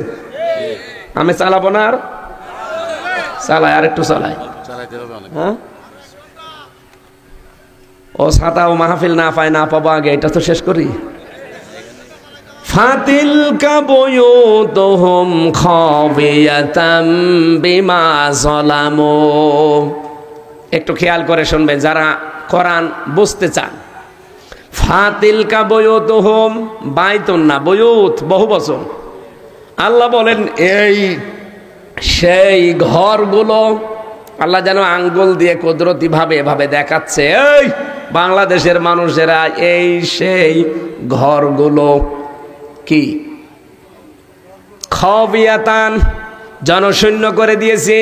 আমি চালাবো না, আর চালাই, আর একটু চালাই। হ্যাঁ, ও ছাতা ও মাহফিল না পায়, না পাবো, আগে এটা তো শেষ করি। ফাতিলকা বুয়ুতুহুম খাবিয়াতাম বিমা যালামু। একটু খেয়াল করে শুনবেন যারা কোরআন বুঝতে চান। ফাতিলকা বুয়ুতুহুম, বাইতুন না, বুয়ুত বহু বচন। আল্লাহ বলেন এই সেই ঘরগুলো। আল্লাহ যেন আঙ্গুল দিয়ে কুদরতি ভাবে এভাবে দেখাচ্ছে, এই বাংলাদেশের মানুষেরা এই সেই ঘরগুলো কি খাবিয়াতান, জনশূন্য করে দিয়েছি,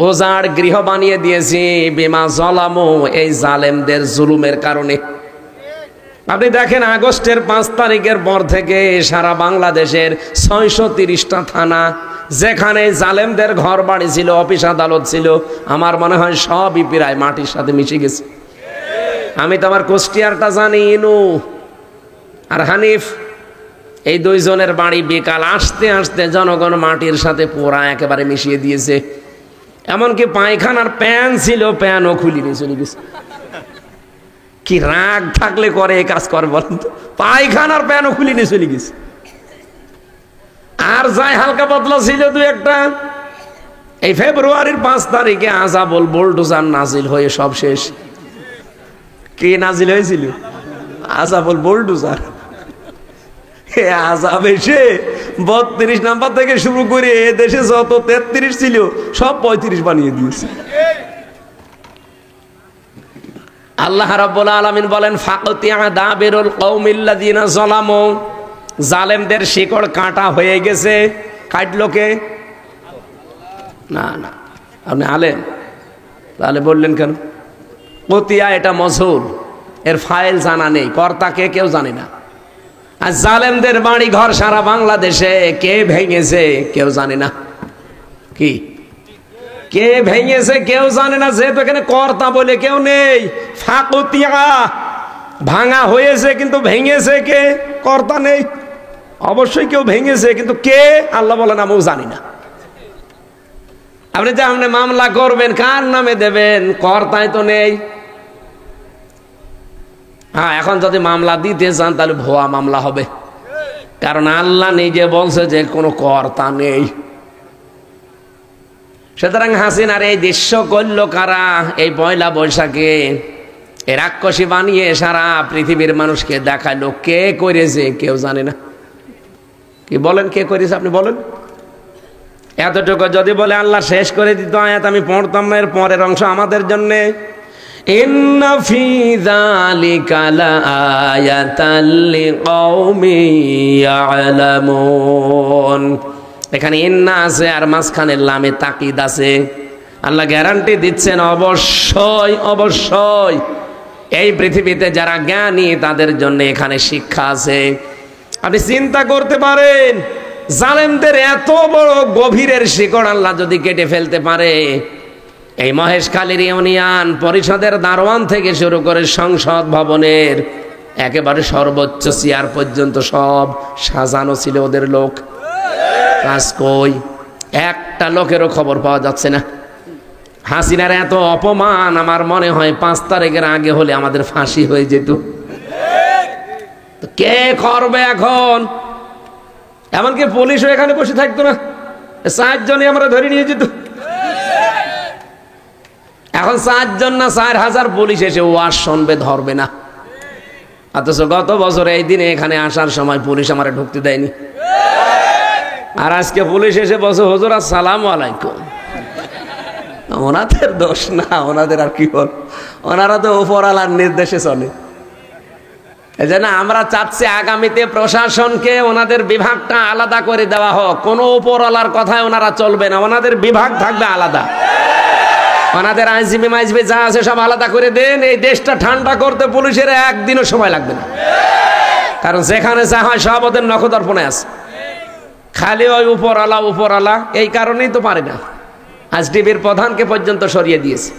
ওজাড় গৃহ বানিয়ে দিয়েছি, বিমা যালামু, এই জালেমদের জুলুমের কারণে। আপনি দেখেন আগস্টের 5 তারিখের পর থেকে সারা বাংলাদেশের 630টা থানা, যেখানে জালেমদের ঘর বাড়ি ছিল, অফিস আদালত ছিল, আমার মনে হয় সবই প্রায় মাটির সাথে মিশে গেছে। আমি তো আমার কুষ্টিয়ারটা জানি, ইনু আর হানিফ, এই দুইজনের বাড়ি বিকাল আসতে আসতে জনগণ মাটির সাথে পোড়া একেবারে মিশিয়ে দিয়েছে। এমনকি পায়খানার প্যান ছিল, প্যানও খুলিনি, চলে গেছে। কি রাগ থাকলে করে এই কাজ করে বলেন তো? পায়খানার প্যানও খুলিনি, চলে গেছে। আর যাই হালকা পাতলা ছিল দু একটা, এই ফেব্রুয়ারির 5 তারিখে আযাবুল বুলডোজার নাজিল হয়ে সব শেষ। কে নাজিল হয়েছিল? আযাবুল বুলডোজার। আযাব এসে 32 নাম্বার থেকে শুরু করে এ দেশে যত 33 ছিল সব 35 বানিয়ে দিয়েছে। আল্লাহ রাব্বুল আলামিন বলেন, ফাকতিয়া দাবিরুল কওমিল্লাযিনা যালামু, জালেমদের শিকড় কাটা হয়ে গেছে। কাটলো কে? না না, আপনি আলেম, তাহলে বললেন কেন? কতিয়া এটা মজহুর, এর ফাইল জানা নেই, কর্তাকে কেউ জানে না। আর জালেমদের বাড়ি ঘর সারা বাংলাদেশে কে ভেঙেছে কেউ জানে না। কি কে ভেঙেছে কেউ জানে না, যেহেতু এখানে কর্তা বলে কেউ নেই। ফাকতিয়া, ভাঙা হয়েছে কিন্তু ভেঙেছে কে? কর্তা নেই। অবশ্যই কেউ ভেঙেছে, কিন্তু কে আল্লাহ বলেন আমিও জানি না। আপনি যে আপনি মামলা করবেন কার নামে দেবেন? কর্তাই তো নেই। হ্যাঁ, এখন যদি মামলা দিতে চান তাহলে ভুয়া মামলা হবে, কারণ আল্লাহ নিজে বলছে যে কোনো কর্তা নেই। সুতরাং হাসিনার এই দৃশ্য করল কারা? এই পয়লা বৈশাখে এই রাক্ষসী বানিয়ে সারা পৃথিবীর মানুষকে দেখালো। কে করেছে কেউ জানে না। কি বলেন, কে করেছে আপনি বলেন? এতটুকু যদি বলে আল্লাহ শেষ করে দিত আয়াত, আমি পড়তাম না। এর পরের অংশ আমাদের জন্য, ইন্না ফি যালিকা লাআয়াতাল লিকাওমিন ইয়ালামুন। এখানে ইন্না আছে আর মাঝখানে লামে তাকিদ আছে। আল্লাহ গ্যারান্টি দিচ্ছেন অবশ্যই অবশ্যই এই পৃথিবীতে যারা জ্ঞানী তাদের জন্য এখানে শিক্ষা আছে। আপনি চিন্তা করতে পারেন, জালেমদের এত বড় গভীরের শিকড় আল্লাহ যদি কেটে ফেলতে পারে, এই মহেশখালীর ইউনিয়ন পরিষদের দারোয়ান থেকে শুরু করে সংসদ ভবনের একেবারে সর্বোচ্চ চেয়ার পর্যন্ত সব সাজানো ছিল ওদের লোক। কাজ কই? একটা লোকেরও খবর পাওয়া যাচ্ছে না। হাসিনার এত অপমান আমার মনে হয় 5 তারিখের আগে হলে আমাদের ফাঁসি হয়ে যেত। কে করবে এখন? এমনকি পুলিশও এখানে বসে থাকতো না, 4 জনই আমরা ধরে নিয়ে যেত। এখন 4 জন না 4000 পুলিশ এসে ওয়াজ শুনবে, ধরবে না। অথচ গত বছর এই দিনে এখানে আসার সময় পুলিশ আমারে ঢুকতে দেয়নি। আর আজকে পুলিশ এসে বসে, হুজুর আসসালামু আলাইকুম। ওনাদের দোষ না, ওনাদের আর কি বল, ওনারা তো উপরওয়ালার নির্দেশে চলে। এজন্য আমরা চাচ্ছি আগামীতে প্রশাসনকে ওনাদের বিভাগটা আলাদা করে দেওয়া হোক। কোনো উপরওয়ালার কথায় ওনারা চলবে না, ওনাদের বিভাগ থাকবে আলাদা। ওনাদের আইজিবি মাইজিবি যা আছে সব আলাদা করে দেন। এই দেশটা ঠান্ডা করতে পুলিশের একদিনও সময় লাগবে না, কারণ যেখানে যা হয় সব ওদের নখদর্পণে আছে। খালি ওই উপরওয়ালা উপরওয়ালা, এই কারণেই তো পারে না। আজ টিভির প্রধানকে পর্যন্ত সরিয়ে দিয়েছে।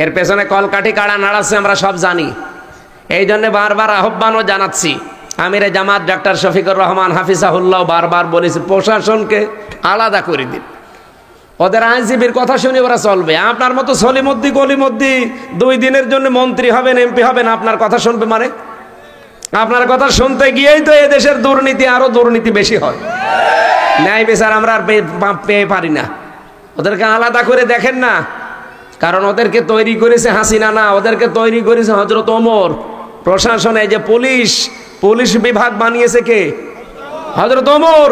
এর পেছনে কলকাঠি কাড়া নাড়াচ্ছে আমরা সব জানি। এই জন্য বারবার আহ্বানও জানাচ্ছি, আমিরে জামাত ডক্টর শফিকুর রহমান হাফিজাহুল্লাহ বারবার বলেছে প্রশাসনকে আলাদা করে দিন। ওদের আইনজীবীর কথা শুনে ওরা চলবে। আপনার মতো সলিমুদ্দি গলিমুদ্দি 2 দিনের জন্য মন্ত্রী হবেন, এমপি হবেন, আপনার কথা শুনবে মানে? আপনার কথা শুনতে গিয়েই তো এদেশের দুর্নীতি আরো দুর্নীতি বেশি হয়। ন্যায় বিচার আমরা আর পেয়ে পারি না। ওদেরকে আলাদা করে দেখেন না, কারণ ওদেরকে তৈরি করেছে হাসিনা না, ওদেরকে তৈরি করেছে হযরত ওমর। প্রশাসনে যে পুলিশ বিভাগ বানিয়েছে কে? হযরত ওমর।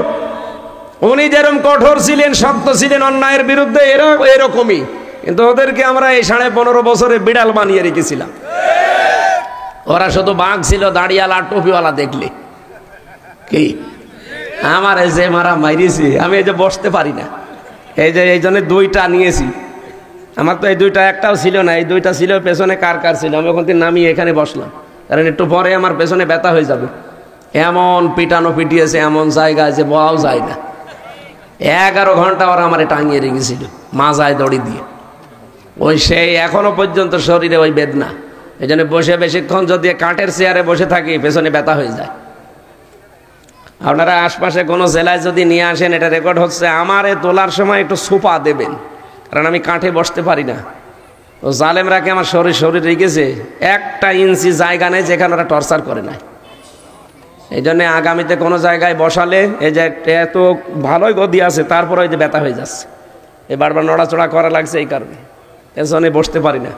উনি যেরকম কঠোর ছিলেন, শক্ত ছিলেন অন্যায়ের বিরুদ্ধে, এরা এরকমই। কিন্তু ওদেরকে আমরা এই 15.5 বছরে বিড়াল বানিয়ে রেখেছিলাম। ওরা শুধু বাঘ ছিল, দাড়িওয়ালা টুপিওয়ালা দেখলে কি আমার এই যে মারা মাইরেছি, আমি এই যে বসতে পারি না, এই জন্য 2টা নিয়েছি। আমার তো এই 2টা একটাও ছিল না, এই 2টা ছিল পেছনে কার ছিল। আমি ওখান থেকে নামিয়ে এখানে বসলাম, কারণ একটু পরে আমার পেছনে ব্যথা হয়ে যাবে। এমন পিটানো পিটিয়েছে, এমন জায়গায় যে বলাও যায় না। 11 ঘন্টা ওরা আমার টাঙিয়ে রেখেছিল মাজায় দড়ি দিয়ে। ওই সেই এখনো পর্যন্ত শরীরে ওই বেদনা। এই জন্য বসে বেশিক্ষণ যদি কাঠের চেয়ারে বসে থাকি পেছনে ব্যথা হয়ে যায়। আপনারা আশপাশে কোনো জেলায় যদি নিয়ে আসেন, এটা রেকর্ড হচ্ছে, আমারে তোলার সময় একটু সোফা দেবেন, কারণ আমি কাঠে বসতে পারি না। তো জালেমরাকে আমার শরীর রেখেছে, 1 ইঞ্চি জায়গা নেই যেখানে ওরা টর্চার করে নাই। এই জন্য আগামীতে কোনো জায়গায় বসালে, এই যে এত ভালোই গদি আছে, তারপরে ওই যে ব্যথা হয়ে যাচ্ছে, এই বারবার নড়াচড়া করা লাগছে, এই কারণে পেছনে বসতে পারি না।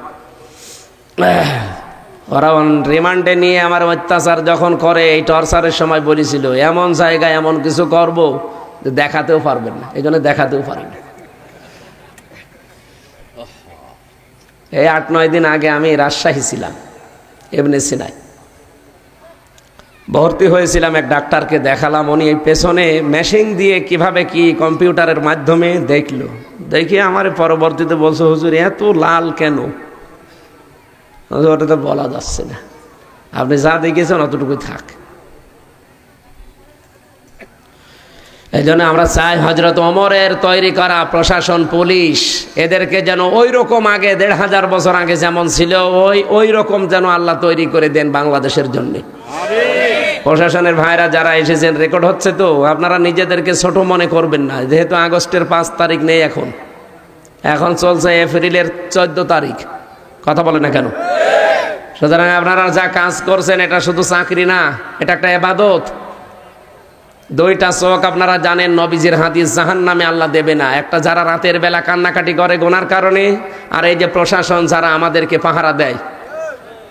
ওরা রিমান্ডে নিয়ে আমার অত্যাচার যখন করে, এই টর্চারের সময় বলেছিল এমন জায়গায় এমন কিছু করব যে দেখাতেও পারবেন না, এই জন্য দেখাতেও পারি না। এই 8-9 দিন আগে আমি রাজশাহী ছিলাম, এমনি সিনাই ভর্তি হয়েছিলাম। এক ডাক্তারকে দেখালাম, উনি এই পেছনে মেশিন দিয়ে কিভাবে কি কম্পিউটারের মাধ্যমে দেখলো, দেখে আমার পরবর্তীতে বলছে, হুজুর এত লাল কেন? ওটা তো বলা যাচ্ছে না, আপনি যা দেখেছেন অতটুকুই থাক। এই জন্য আমরা চাই হযরত ওমরের তৈরি করা প্রশাসন, পুলিশ, এদেরকে যেন ওই রকম আগে 1500 বছর আগে যেমন ছিল ওই রকম যেন আল্লাহ তৈরি করে দেন বাংলাদেশের জন্য। প্রশাসনের ভাইরা যারা এসেছেন, রেকর্ড হচ্ছে, তো আপনারা নিজেদেরকে ছোট মনে করবেন না, যেহেতু আগস্টের 5 তারিখ নেই, এখন চলছে এপ্রিলের 14 তারিখ। কথা বলে না কেন? সুতরাং আপনারা যা কাজ করছেন এটা শুধু চাকরি না, এটা একটা ইবাদত। 2টা চোখ আপনারা জানেন, নবীজির হাদিস, জাহান্নামে আল্লাহ দেবে না। একটা যারা রাতের বেলা কান্নাকাটি করে গুনার কারণে, আর এই যে প্রশাসন যারা আমাদেরকে পাহারা দেয়,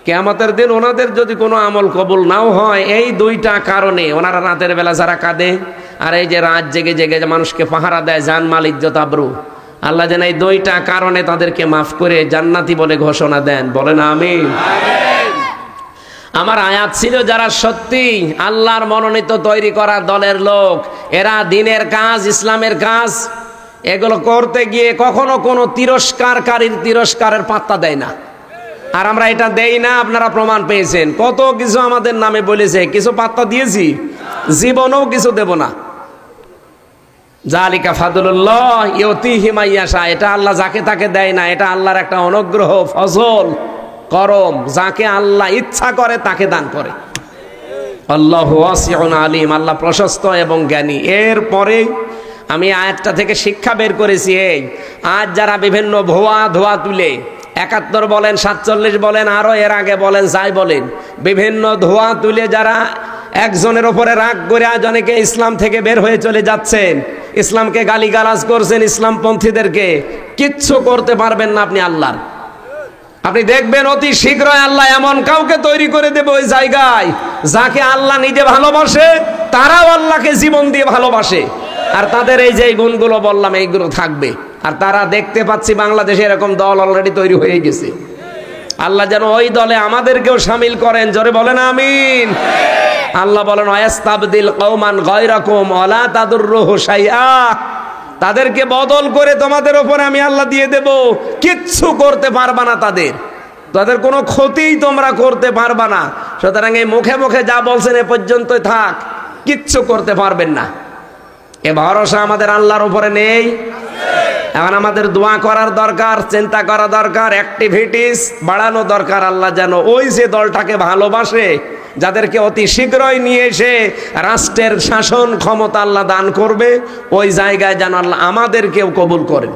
কিয়ামতের দিন ওনাদের যদি কোনো আমল কবুল নাও হয়, এই 2টা কারণে ওনারা রাতের বেলা যারা কাঁদে, আর এই যে রাত জেগে জেগে মানুষকে পাহারা দেয়, জানমাল ইজ্জত আবরু, আল্লাহ যেন এই 2টা কারণে তাদেরকে মাফ করে জান্নাতি বলে ঘোষণা দেন। বলেন আমিন। আমার আয়াত ছিল, যারা সত্যি আল্লাহর মনোনীত তৈরি করা দলের লোক, এরা দিনের কাজ, ইসলামের কাজ, এগুলো করতে গিয়ে কখনো কোনো তিরস্কারের পাত্তা দেয় না। আর আমরা এটা দেই না, আপনারা প্রমাণ পেয়েছেন। কত কিছু আমাদের নামে বলেছে, কিছু পাত্তা দিয়েছি? জীবনেও কিছু দেব না। জালিকা ফাদলুল্লাহ ইউতিহি মান ইয়াশা, এটা আল্লাহ যাকে তাকে দেয় না, এটা আল্লাহর একটা অনুগ্রহ, ফজল, করম, যাকে আল্লাহ ইচ্ছা করে তাকে দান করে। আল্লাহু ওয়াসিউন আলিম, আল্লাহ প্রশস্ত এবং জ্ঞানী। এরপরে আমি আয়াতটা থেকে শিক্ষা বের করেছি, এই আজ যারা বিভিন্ন ধোয়া তুলে 71 বলেন, 47 বলেন, আরো এর আগে বলেন, যাই বলেন, বিভিন্ন ধোয়া তুলে যারা একজনের ওপরে রাগ করে আজ অনেকে ইসলাম থেকে বের হয়ে চলে যাচ্ছেন, ইসলামকে গালিগালাজ করছেন, ইসলামপন্থীদেরকে, কিচ্ছু করতে পারবেন না আপনি আল্লাহর। আপনি দেখবেন অতি শীঘ্রই আল্লাহ এমন কাউকে তৈরি করে দেবে ওই জায়গায়, যাকে আল্লাহ নিজে ভালোবাসে, তারাও আল্লাহকে জীবন দিয়ে ভালোবাসে, আর তাদের এই যে গুণগুলো বললাম এইগুলো থাকবে। আর তারা দেখতে পাচ্ছি বাংলাদেশে এরকম দল অলরেডি তৈরি হয়ে গেছে। আল্লাহ যেন ওই দলে আমাদেরকেও শামিল করেন, জোরে বলেন আমিন। আল্লাহ বলেন, ওয়াস্তাবদিল কওমান গায়রাকুম ওয়ালা তাদুররুহু শাইআ, তাদেরকে বদল করে তোমাদের উপরে আমি আল্লাহ দিয়ে দেব, কিচ্ছু করতে পারবা না, তাদের কোনো ক্ষতিই তোমরা করতে পারবা না। সুতরাং এই মুখে মুখে যা বলছেন এ পর্যন্তই থাক, কিচ্ছু করতে পারবেন না। এ ভরসা আমাদের আল্লাহর উপরে নেই। এখন আমাদের দোয়া করার দরকার, চিন্তা করা দরকার, অ্যাক্টিভিটিস বাড়ানো দরকার। আল্লাহ যেন ওই যে দলটাকে ভালোবাসে, যাদেরকে অতি শীঘ্রই নিয়ে এসে রাষ্ট্রের শাসন ক্ষমতা আল্লাহ দান করবে, ওই জায়গায় যেন আল্লাহ আমাদেরকেও কবুল করেন।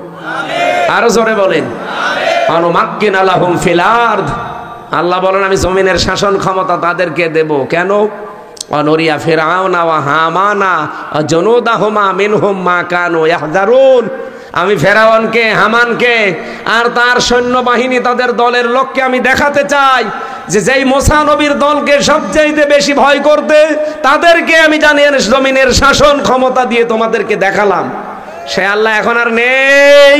আরো জোরে বলেন, অনুমাক্কিন লাহুম ফিল আরদ, আল্লাহ বলেন আমি জমিনের শাসন ক্ষমতা তাদেরকে দেব। কেন? অনুরিয়া ফিরআউনা ওয়া হামানা ওয়া জুনুদাহুমা মিনহুম মা কানু ইয়াহযারুন, আমি ফেরাউনকে, হামানকে আর তার সৈন্যবাহিনী, তাদের দলের লোককে আমি দেখাতে চাই যে যেই মুসা নবীর দলকে সবচেয়ে বেশি ভয় করতে, তাদেরকে আমি জানি জমিনের শাসন ক্ষমতা দিয়ে তোমাদেরকে দেখালাম। সে আল্লাহ এখন আর নেই।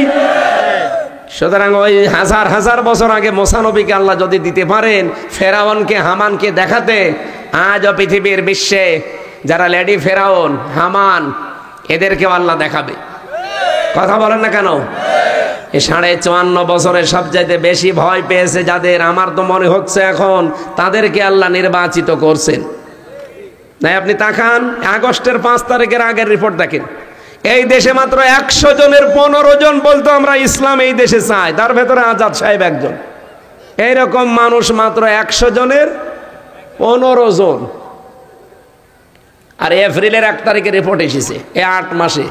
সুতরাং ওই হাজার হাজার বছর আগে মুসা নবীকে আল্লাহ যদি দিতে পারেন ফেরাউনকে, হামানকে দেখাতে, আজও পৃথিবীর বিশ্বে যারা লেডি ফেরাউন, হামান, এদেরকেও আল্লাহ দেখাবে। কথা বলেন না কেন? এই 54.5 বছরে সবচাইতে বেশি ভয় পেয়েছে যাদের, আমার তো মনে হচ্ছে এখন তাদেরকে আল্লাহ নির্বাচিত করছেন। নাই আপনি তাকান, আগস্টের 5 তারিখের আগের রিপোর্ট দেখেন, এই দেশে মাত্র 100 জনের 15 জন বলতো আমরা ইসলাম এই দেশে চাই, তার ভেতরে আজাদ সাহেব একজন। এইরকম মানুষ মাত্র 100 জনের 15 জন। আর এপ্রিলের 1 তারিখে রিপোর্ট এসেছে, 8 মাসে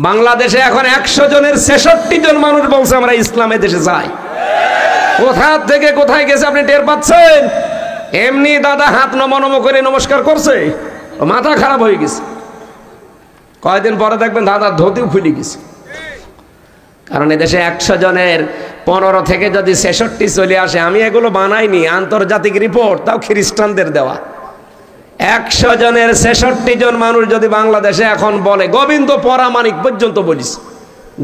বাংলাদেশে এখন 100 জনের 66 জন মানুষ বলছে আমরা ইসলামের দেশে যাই। কোথা থেকে কোথায় গেছে আপনি টের পাচ্ছেন? এমনি দাদা হাত নমো করে নমস্কার করছে, মাথা খারাপ হয়ে গেছে। কয়েকদিন পরে দেখবেন দাদার ধুতিও খুলে গেছে। কারণ এদেশে 100 জনের 15 থেকে যদি 66 চলে আসে, আমি এগুলো বানাইনি, আন্তর্জাতিক রিপোর্ট, তাও খ্রিস্টানদের দেওয়া। 100 জনের 66 জন মানুষ যদি বাংলাদেশে এখন বলে, গোবিন্দ পরামানিক পর্যন্ত বলিস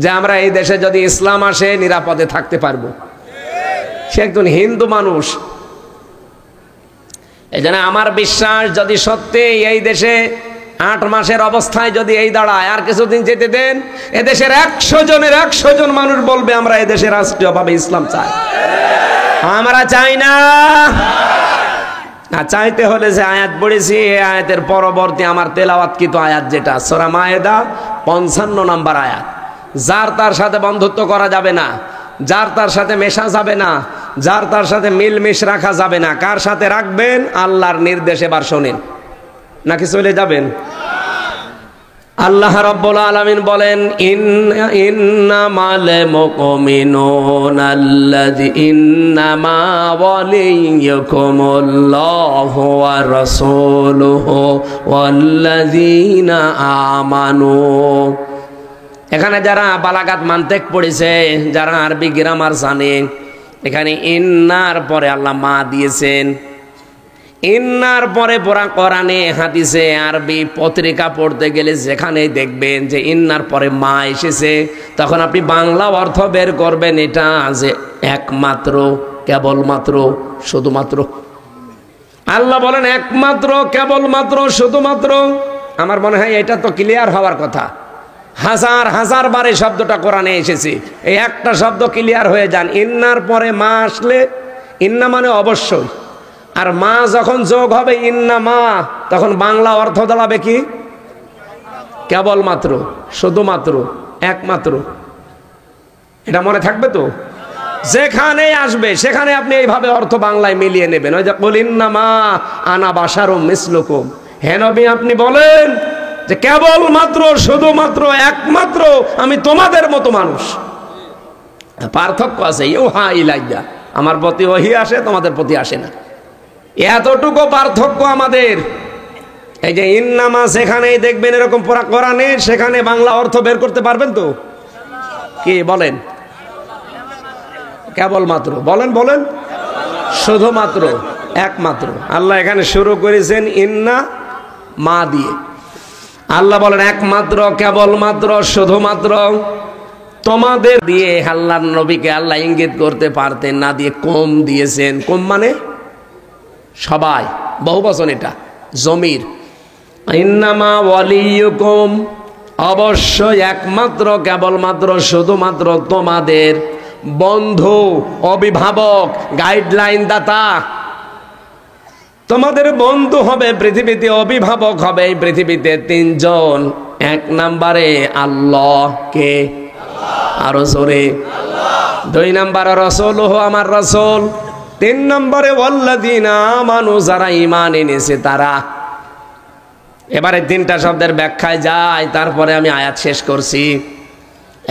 যে আমরা এই দেশে যদি ইসলাম আসে নিরাপদে থাকতে পারবো, সে একজন হিন্দু মানুষ। এই জন্য আমার বিশ্বাস, যদি সত্যি এই দেশে 8 মাসের অবস্থায় যদি এই দাঁড়ায়, আর কিছুদিন যেতে দেন, এদেশের 100 জনের 100 জন মানুষ বলবে আমরা এদেশে রাষ্ট্রীয়ভাবে ইসলাম চাই। আমরা চাই না। আর চাইতে হলে যে আয়াত পড়েছি, এই আয়াতের পরবর্তী আমার তেলাওয়াতকৃত আয়াত যেটা সূরা মায়েদা 55 নম্বর আয়াত, যার তার সাথে বন্ধুত্ব করা যাবে না, যার তার সাথে মেশা যাবে না, যার তার সাথে মিলমিশ রাখা যাবে না। কার সাথে রাখবেন? আল্লাহর নির্দেশ। এবার শোনেন, নাকি চলে যাবেন? আল্লাহ রাব্বুল আলামিন বলেন, ইন্নামাল মুমিনুনা ইন্নামা ওয়ালিয়্যুকুমুল্লাহু ওয়া রাসূলুহু ওয়াল্লাযীনা আমানু। এখানে যারা বালাগাত মানতেক পড়েছে, যারা আরবি গ্রামার জানে, এখানে ইন্নার পরে আল্লাহ মা দিয়েছেন। ইন্নার পরে পড়া কোরআনে হাদিসে আরবি পত্রিকা পড়তে গেলে যেখানে দেখবেন যে ইন্নার পরে মা এসেছে, তখন আপনি বাংলা অর্থ বের করবেন এটা যে একমাত্র, কেবলমাত্র, শুধুমাত্র। আল্লাহ বলেন একমাত্র, কেবলমাত্র, শুধুমাত্র। আমার মনে হয় এটা তো ক্লিয়ার হওয়ার কথা। হাজার হাজার বারে শব্দটা কোরআনে এসেছে, এই একটা শব্দ ক্লিয়ার হয়ে যান। ইন্নার পরে মা আসলে, ইন্না মানে অবশ্যই, আর মা যখন যোগ হবে ইন্না মা, তখন বাংলা অর্থ দাঁড়াবে কি? কেবলমাত্র, শুধুমাত্র, একমাত্র। এটা মনে থাকবে তো? যেখানে আসবে সেখানে আপনি এইভাবে অর্থ বাংলায় মিলিয়ে নেবেন। ওই যে কুল ইন্নামা আনা বাশারুম মিসলুকুম, হে নবী আপনি বলেন যে কেবলমাত্র, শুধুমাত্র, একমাত্র আমি তোমাদের মতো মানুষ। পার্থক্য আছে, ইউহা ইলাইয়া, আমার প্রতি ওহী আসে, তোমাদের প্রতি আসে না, এতটুকু পার্থক্য আমাদের। এই যে ইন্নামা সেখানেই দেখবেন এরকম পড়া কোরআনে, সেখানে বাংলা অর্থ বের করতে পারবেন তো? কি বলেন? কেবলমাত্র বলেন, বলেন, শুধুমাত্র, একমাত্র। আল্লাহ এখানে শুরু করেছেন ইন্না মা দিয়ে। আল্লাহ বলেন একমাত্র, কেবলমাত্র, শুধুমাত্র তোমাদের দিয়ে। আল্লাহর নবীকে আল্লাহ ইঙ্গিত করতে পারতেন না দিয়ে কম দিয়েছেন। কম মানে সবাই, বহুবচন, এটা জমির। ইন্নামা ওয়ালিয়ুকুম, অবশ্যই, একমাত্র, কেবলমাত্র, শুধুমাত্র তোমাদের বন্ধু, অভিভাবক, গাইডলাইন দাতা। তোমাদের বন্ধু হবে পৃথিবীতে, অভিভাবক হবে এই পৃথিবীতে 3 জন। 1 নম্বরে আল্লাহ, কে? আরো জোরে। 2 নম্বরে রাসূলুহু, আমার রাসূল। 3 নম্বরে ওয়াল্লাযীনা আমানু, যারা ঈমান এনেছে তারা। এবারে 3টা শব্দের ব্যাখ্যায় যায়, তারপরে আমি আয়াত শেষ করছি।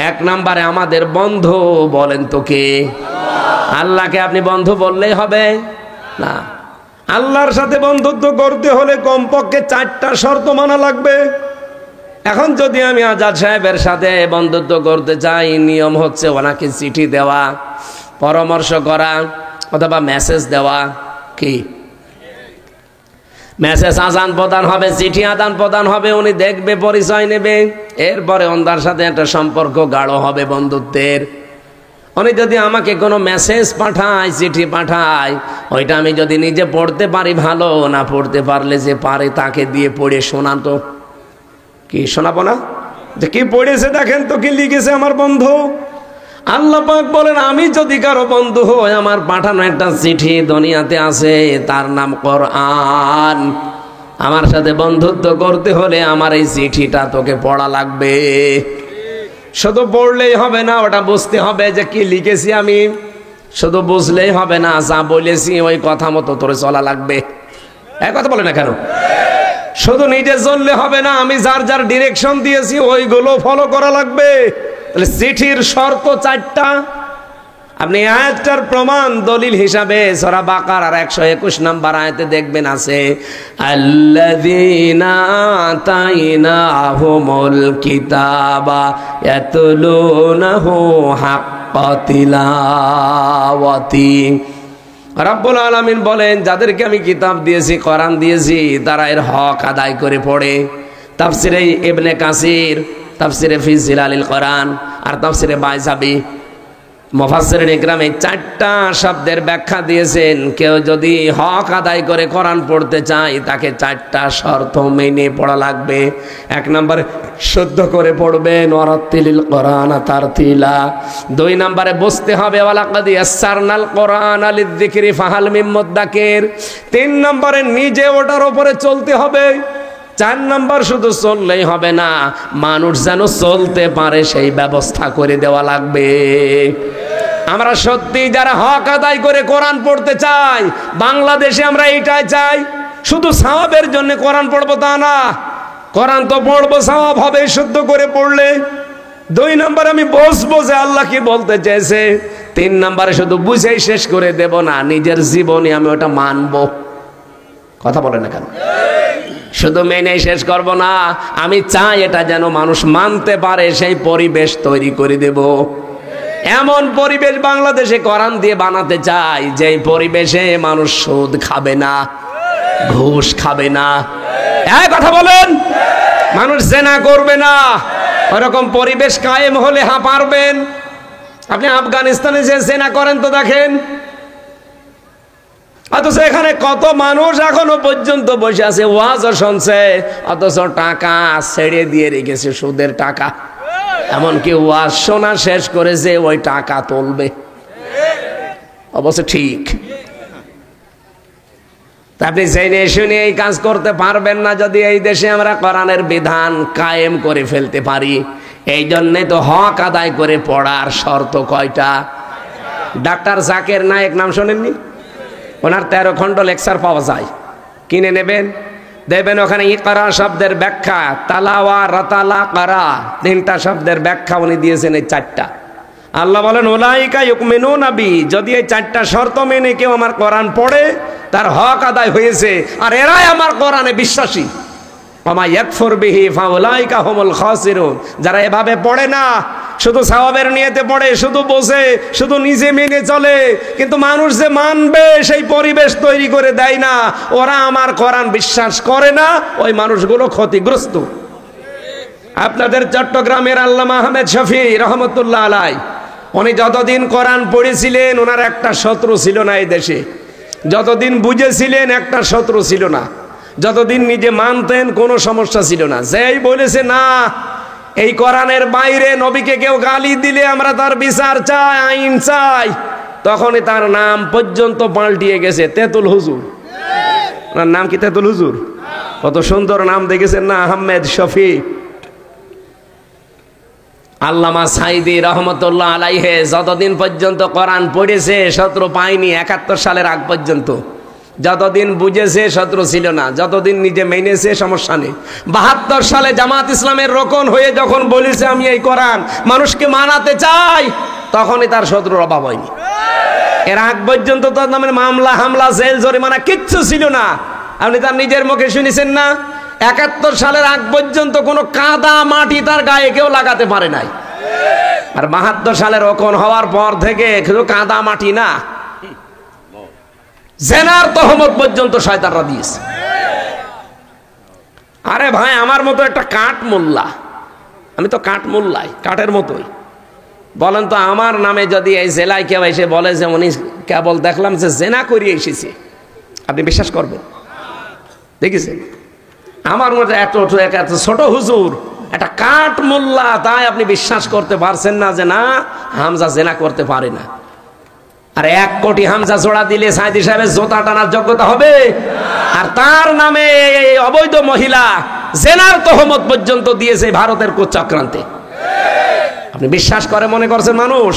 1 নম্বরে আমাদের বন্ধু, বলেন তো কে? আল্লাহকে আপনি বন্ধু বললেই হবে না। আল্লাহর সাথে বন্ধুত্ব করতে হলে কমপক্ষে 4টা শর্ত মানা লাগবে। এখন যদি আমি আজাদ সাহেবের সাথে বন্ধুত্ব করতে চাই, নিয়ম হচ্ছে ওনাকে চিঠি দেওয়া, পরামর্শ করা, অথবা মেসেজ দেওয়া। কি মেসেজ আদান প্রদান হবে, চিঠি আদান প্রদান হবে, উনি দেখবে, পরিচয় নেবে, এরপরে ওনার সাথে একটা সম্পর্ক গাঢ় হবে বন্ধুত্বের। উনি যদি আমাকে কোনো মেসেজ পাঠায়, চিঠি পাঠায়, ওইটা আমি যদি নিজে পড়তে পারি ভালো, না পড়তে পারলে যে পারে তাকে দিয়ে পড়ে শোনাতো। কি শোনাবো না? যে কি পড়েছে দেখেন তো, কি লিখেছে আমার বন্ধু। আল্লাহ পাক বলেন আমি যদি কারো বন্ধু হই, আমার পাঠানো একটা চিঠি দুনিয়াতে আছে, তার নাম কোরআন। আমার সাথে বন্ধুত্ব করতে হলে আমার এই চিঠিটা তোকে পড়া লাগবে। শুধু পড়লেই হবে না, ওটা বুঝতে হবে যে কি লিখেছি আমি। শুধু বুঝলেই হবে না, যা বলেছি ওই কথা মতো তোরে চলা লাগবে। এক কথা বলে না কেন? শুধু নিজে চললে হবে না, আমি যার যার ডিরেকশন দিয়েছি ওইগুলো ফলো করা লাগবে। তাহলে চিঠির শর্ত 4টা। আপনি আয়াতটার প্রমাণ দলিল হিসাবে সূরা বাকারার 121 নম্বর আয়াতে দেখবেন আছে, আল্লাযীনা আতাইনাহুমুল কিতাবা ইয়াতলুনাহু হাক্কা তিলাওয়াতি। রব্বুল আলামিন বলেন, যাদেরকে আমি কিতাব দিয়েছি, কোরআন দিয়েছি, তারা এর হক আদায় করে পড়ে। তাফসিরে ইবনে কাসির, তাফসিরে ফি জিলালিল কোরআন আর তাফসিরে বাইজাবি মুফাসসিরিন ইকরাম এই 4টা শব্দের ব্যাখ্যা দিয়েছেন। কেউ যদি হক আদায় করে কোরআন পড়তে চায়, তাকে 4টা শর্ত মেনে পড়া লাগবে। 1 নম্বরে শুদ্ধ করে পড়বেন, ওয়ারাত্তিলিল কোরআন তারতিলা। 2 নম্বরে বুঝতে হবে, ওয়ালাকাদ ইয়াসসারনাল কোরআনা লিযযিকরি ফাহাল মিন মুদ্দাকির। 3 নম্বরে নিজে ওটার উপরে চলতে হবে। 4 নম্বর শুধু চললেই হবে না, মানুষ যেন চলতে পারে সেই ব্যবস্থা করে দেওয়া লাগবে। আমরা সত্যি যারা হক আদায় করে কোরআন পড়তে চাই, বাংলাদেশে আমরা এইটাই চাই। শুধু সওয়াবের জন্য কোরআন পড়বো তা না, কোরআন তো পড়বো, সওয়াব হবে শুদ্ধ করে পড়লে। 2 নম্বর আমি বসবো যে আল্লাহ কি বলতে চেয়েছে। 3 নম্বরে শুধু বুঝেই শেষ করে দেব না, নিজের জীবনে আমি ওটা মানবো। কথা বলে না কেন? শুধু মেনে শেষ করব না, আমি চাই এটা যেন মানুষ মানতে পারে, সেই পরিবেশ তৈরি করে দেব। এমন পরিবেশ বাংলাদেশে কোরআন দিয়ে বানাতে চাই, যেই পরিবেশে মানুষ সুদ খাবে না, ঘুষ খাবে না। এই কথা বলেন, মানুষ জেনা করবে না। ওরকম পরিবেশ কায়েম হলে পারবেন। আপনি আফগানিস্তানে যে জেনা করেন তো দেখেন, অথচ এখানে কত মানুষ এখনো পর্যন্ত বসে আছে, ওয়াজও শুনছে, অথচ টাকা ছেড়ে দিয়ে রেখেছে, সুদের টাকা। এমনকি ওয়াজ শোনা শেষ করেছে, ওই টাকা তুলবে। অবশ্য ঠিক। আপনি জেনে শুনে এই কাজ করতে পারবেন না যদি এই দেশে আমরা কোরআনের বিধান কায়েম করে ফেলতে পারি। এই জন্যে তো হক আদায় করে পড়ার শর্ত কয়টা? ডাক্তার জাকির নায়েক নাম শোনেননি? ওনার 13 খণ্ড লেকচার পাওয়া যায়, কিনে নেবেন, দেখবেন ওখানে ইকরা শব্দের ব্যাখ্যা, তালাওয়া, রাতালা, কারা, 3টা শব্দের ব্যাখ্যা উনি দিয়েছেন এই 4টা। আল্লাহ বলেন, উলাইকা ইউমিনুনা বি, যদি এই 4টা শর্ত মেনে কেউ আমার কোরআন পড়ে, তার হক আদায় হয়েছে, আর এরাই আমার কোরআনে বিশ্বাসী। ওমা ইয়াকফুর বিহি ফাউলাইকা হুমুল খাসিরুন। যারা এভাবে পড়ে না, শুধু সওয়াবের নিয়তে পড়ে, শুধু বসে, শুধু নিজে মেনে চলে, কিন্তু মানুষ যে মানবে সেই পরিবেশ তৈরি করে দেয় না, ওরা আমার কোরআন বিশ্বাস করে না, ওই মানুষগুলো ক্ষতিগ্রস্ত। আপনাদের চট্টগ্রামের আল্লামা আহমেদ শফি রহমতুল্লাহ আলাই, উনি যতদিন কোরআন পড়েছিলেন, ওনার একটা শত্রু ছিল না এই দেশে। যতদিন বুঝেছিলেন, একটা শত্রু ছিল না। যতদিন নিজে মানতেন, কোনো সমস্যা ছিল না। যেই বলেছে না, এই কোরআনের বাইরে নবীকে কেউ গালি দিলে আমরা তার বিচার চাই, আইন চাই, তখনই তার নাম পর্যন্ত পাল্টিয়ে গেছে তেতুল হুজুর। ওনার নাম কি তেতুল হুজুর? কত সুন্দর নাম দেখেছেন না, আহমেদ শফি। আল্লামা সাইদি রহমতুল্লাহ আলাইহে যতদিন পর্যন্ত কোরআন পড়েছে, শত্রু পায়নি। 71 সালের আগ পর্যন্ত যতদিন বুঝেছে, শত্রু ছিল না। যতদিন নিজে মেনেছে, সমস্যা নেই। 72 সালে জামাত ইসলামের রোকন হয়ে যখন বলেছে আমি এই কোরআন মানুষকে মানাতে চাই, তখনই তার শত্রুর অভাব হয়নি। এর আগ পর্যন্ত তার নামে মামলা, হামলা, জেল, জরিমানা কিচ্ছু ছিল না। আপনি তার নিজের মুখে শুনেছেন না, 71 সালের আগ পর্যন্ত কোনো কাদা মাটি তার গায়ে কেউ লাগাতে পারে নাই। আর 72 সালের রোকন হওয়ার পর থেকে শুধু কাদা মাটি না, জেনার তহমত পর্যন্ত শয়তানরা দিয়েছে। আরে ভাই, আমার মতো একটা কাঠ মোল্লা, আমি তো কাঠ মোল্লাই, কাঠের মতোই। বলেন তো, আমার নামে যদি এই জেলায় কেউ এসে বলে যে উনি কেবল দেখলাম যে জেনা করিয়ে এসেছে, আপনি বিশ্বাস করবেন? দেখেছেন? আমার মতো এত ছোট হুজুর, একটা কাঠ মোল্লা, তাই আপনি বিশ্বাস করতে পারছেন না যে না, হামজা জেনা করতে পারে না। আর 1 কোটি হামজা জোড়া দিলে সাইদি সাহেবের জোতা টানার যোগ্যতা হবে? আর তার নামে অবৈধ মহিলা জেনার তহমত পর্যন্ত দিয়েছে ভারতের কুচক্রান্তে। আপনি বিশ্বাস করে মনে করছেন মানুষ?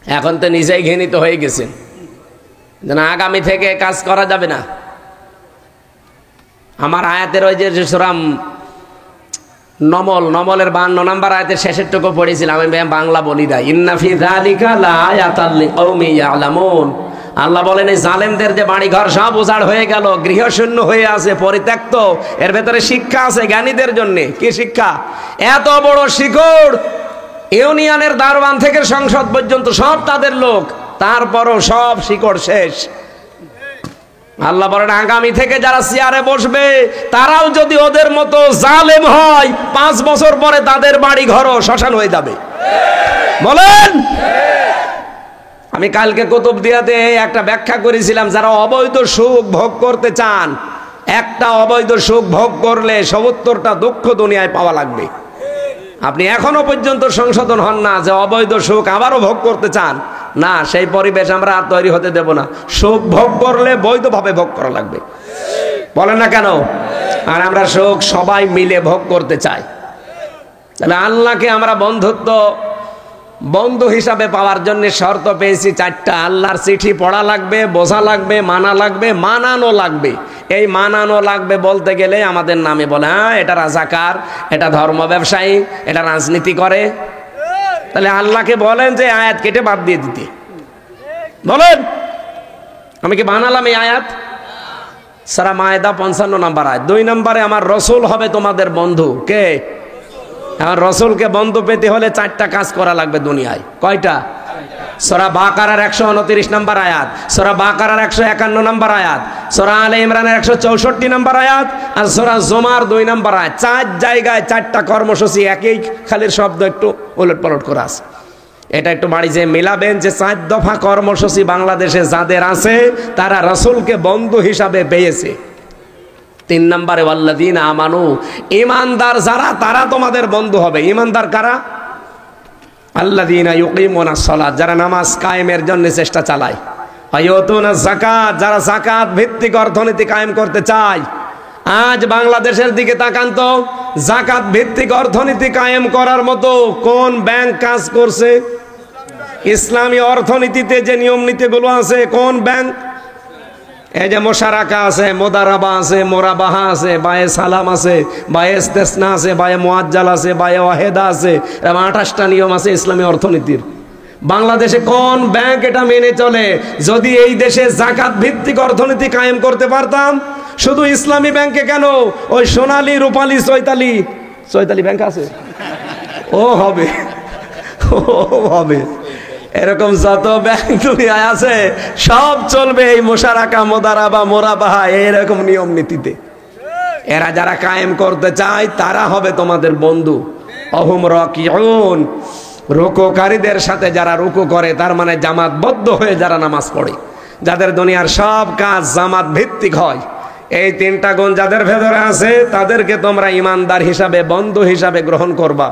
এখন তো নিজেই ঘৃণিত হয়ে গেছেন, যেন আগামী থেকে কাজ করা যাবে না। আমার আয়াতের ওই যে সূরা নমলের 52 নম্বর আয়াতের শেষের টুকু পড়েছিলাম, আমি বাংলা বলি না। ইন্না ফি যালিকা লাআয়াতাল লিকাউমিন ইয়ালামুন। আল্লাহ বলেন এই জালেমদের যে বাড়ি ঘর সব উজাড় হয়ে গেল, গৃহশূন্য হয়ে আছে, পরিত্যক্ত, এর ভেতরে শিক্ষা আছে জ্ঞানীদের জন্য। কি শিক্ষা? এত বড় শিকড়, ইউনিয়নের দারওয়ান থেকে সংসদ পর্যন্ত সব তাদের লোক, তারপরও সব শিকড় শেষ। আল্লাহ বলেন আগামী থেকে যারা চেয়ারে বসবে তারাও যদি ওদের মতো জালেম হয়, 5 বছর পরে তাদের বাড়ি ঘরও শ্মশান হয়ে যাবে। বলেন। আমি কালকে কুতুবদিয়াতে একটা ব্যাখ্যা করেছিলাম, যারা অবৈধ সুখ ভোগ করতে চান, একটা অবৈধ সুখ ভোগ করলে ৭০টা দুঃখ দুনিয়ায় পাওয়া লাগবে। আপনি এখনো পর্যন্ত সংশোধন হন না যে অবৈধ সুখ আবারও ভোগ করতে চান, না, সেই পরিবেশ আমরা আর তৈরি হতে দেব না। সুখ ভোগ করলে বৈধভাবে ভোগ করা লাগবে। বলেন না কেন? আর আমরা সুখ সবাই মিলে ভোগ করতে চাই। তাহলে আল্লাহকে আমরা বন্ধু হিসাবে পাওয়ার জন্য শর্ত পেয়েছি 4টা। আল্লাহর চিঠি পড়া লাগবে, বোঝা লাগবে, মানা লাগবে, মানানো লাগবে। এই মানানো লাগবে বলতে গেলে আমাদের নামে বলে, হ্যাঁ এটা রাজাকার, এটা ধর্ম ব্যবসায়ী, এটা রাজনীতি করে। তাহলে আল্লাহকে বলেন যে আয়াত কেটে বাদ দিয়ে দিতে। বলেন, আমি কি বানালাম এই আয়াত? সূরা মায়েদা 55 নম্বর আয়াত। 2 নম্বরে আমার রসুল হবে তোমাদের বন্ধু। কে? আর রসুলকে বন্ধু পেতে হলে 4টা কাজ করা লাগবে দুনিয়ায়। কয়টা? সূরা বাকারার 129 নম্বর আয়াত, সূরা বাকারার 151 নম্বর আয়াত, সূরা আলে ইমরানের 164 নম্বর আয়াত, আর সূরা জুমার 2 নম্বর আয়াত। 4 জায়গায় 4টা কর্মসূচি, একই খালির শব্দ একটু উলটপালট করা আছে। এটা একটু বাড়ি যে মিলাবেন যে 4 দফা কর্মসূচি বাংলাদেশে যাদের আছে তারা রাসূলকে বন্ধু হিসাবে পেয়েছে। 3 নম্বরে ওয়াল্লাযীনা আমানু, ঈমানদার যারা তারা তোমাদের বন্ধু হবে। ঈমানদার কারা? আল্লাযীনা ইউকিমুনাস সালাত, যারা নামাজ কায়েমের জন্য চেষ্টা চালায়। ওয়ায়ুতুনাজ যাকাত, যারা যাকাত ভিত্তিক অর্থনীতি কায়েম করতে চায়। আজ বাংলাদেশের দিকে তাকান তো, যাকাত ভিত্তিক অর্থনীতি কায়েম করার মতো কোন ব্যাংক কাজ করছে? ইসলামী অর্থনীতিতে যে নিয়ম নীতিগুলো আছে, কোন ব্যাংক? এই যে মোশারাকা আছে, মোদারাবা আছে, মোরাবাহা আছে, বায়ে সালাম আছে, বায়ে ইস্তেসনা আছে, বায়ে মুআজ্জাল আছে, বায়ে ওয়াহেদা আছে, 28টা নিয়ম আছে ইসলামী অর্থনীতির। বাংলাদেশে কোন ব্যাংক এটা মেনে চলে? যদি এই দেশে যাকাত ভিত্তিক অর্থনীতি কায়েম করতে পারতাম, শুধু ইসলামী ব্যাংকে কেন, ওই সোনালী, রূপালী, চৈতালি ব্যাংক আছে, ও হবে, এরকম যত ব্যাংক দুনিয়ায় আছে সব চলবে এই মোশারাকা, মোদারাবা, মোরাবাহা, এরকম নিয়ম নীতিতে। এরা যারা কায়েম করতে চায় তারা হবে তোমাদের বন্ধু। অহুম রাকিউন, রুকুকারীদের সাথে যারা রুকু করে, তার মানে জামাতবদ্ধ হয়ে যারা নামাজ পড়ে, যাদের দুনিয়ার সব কাজ জামাত ভিত্তিক হয়, এই 3টা গুণ যাদের ভেতরে আছে তাদেরকে তোমরা ইমানদার হিসাবে, বন্ধু হিসাবে গ্রহণ করবা।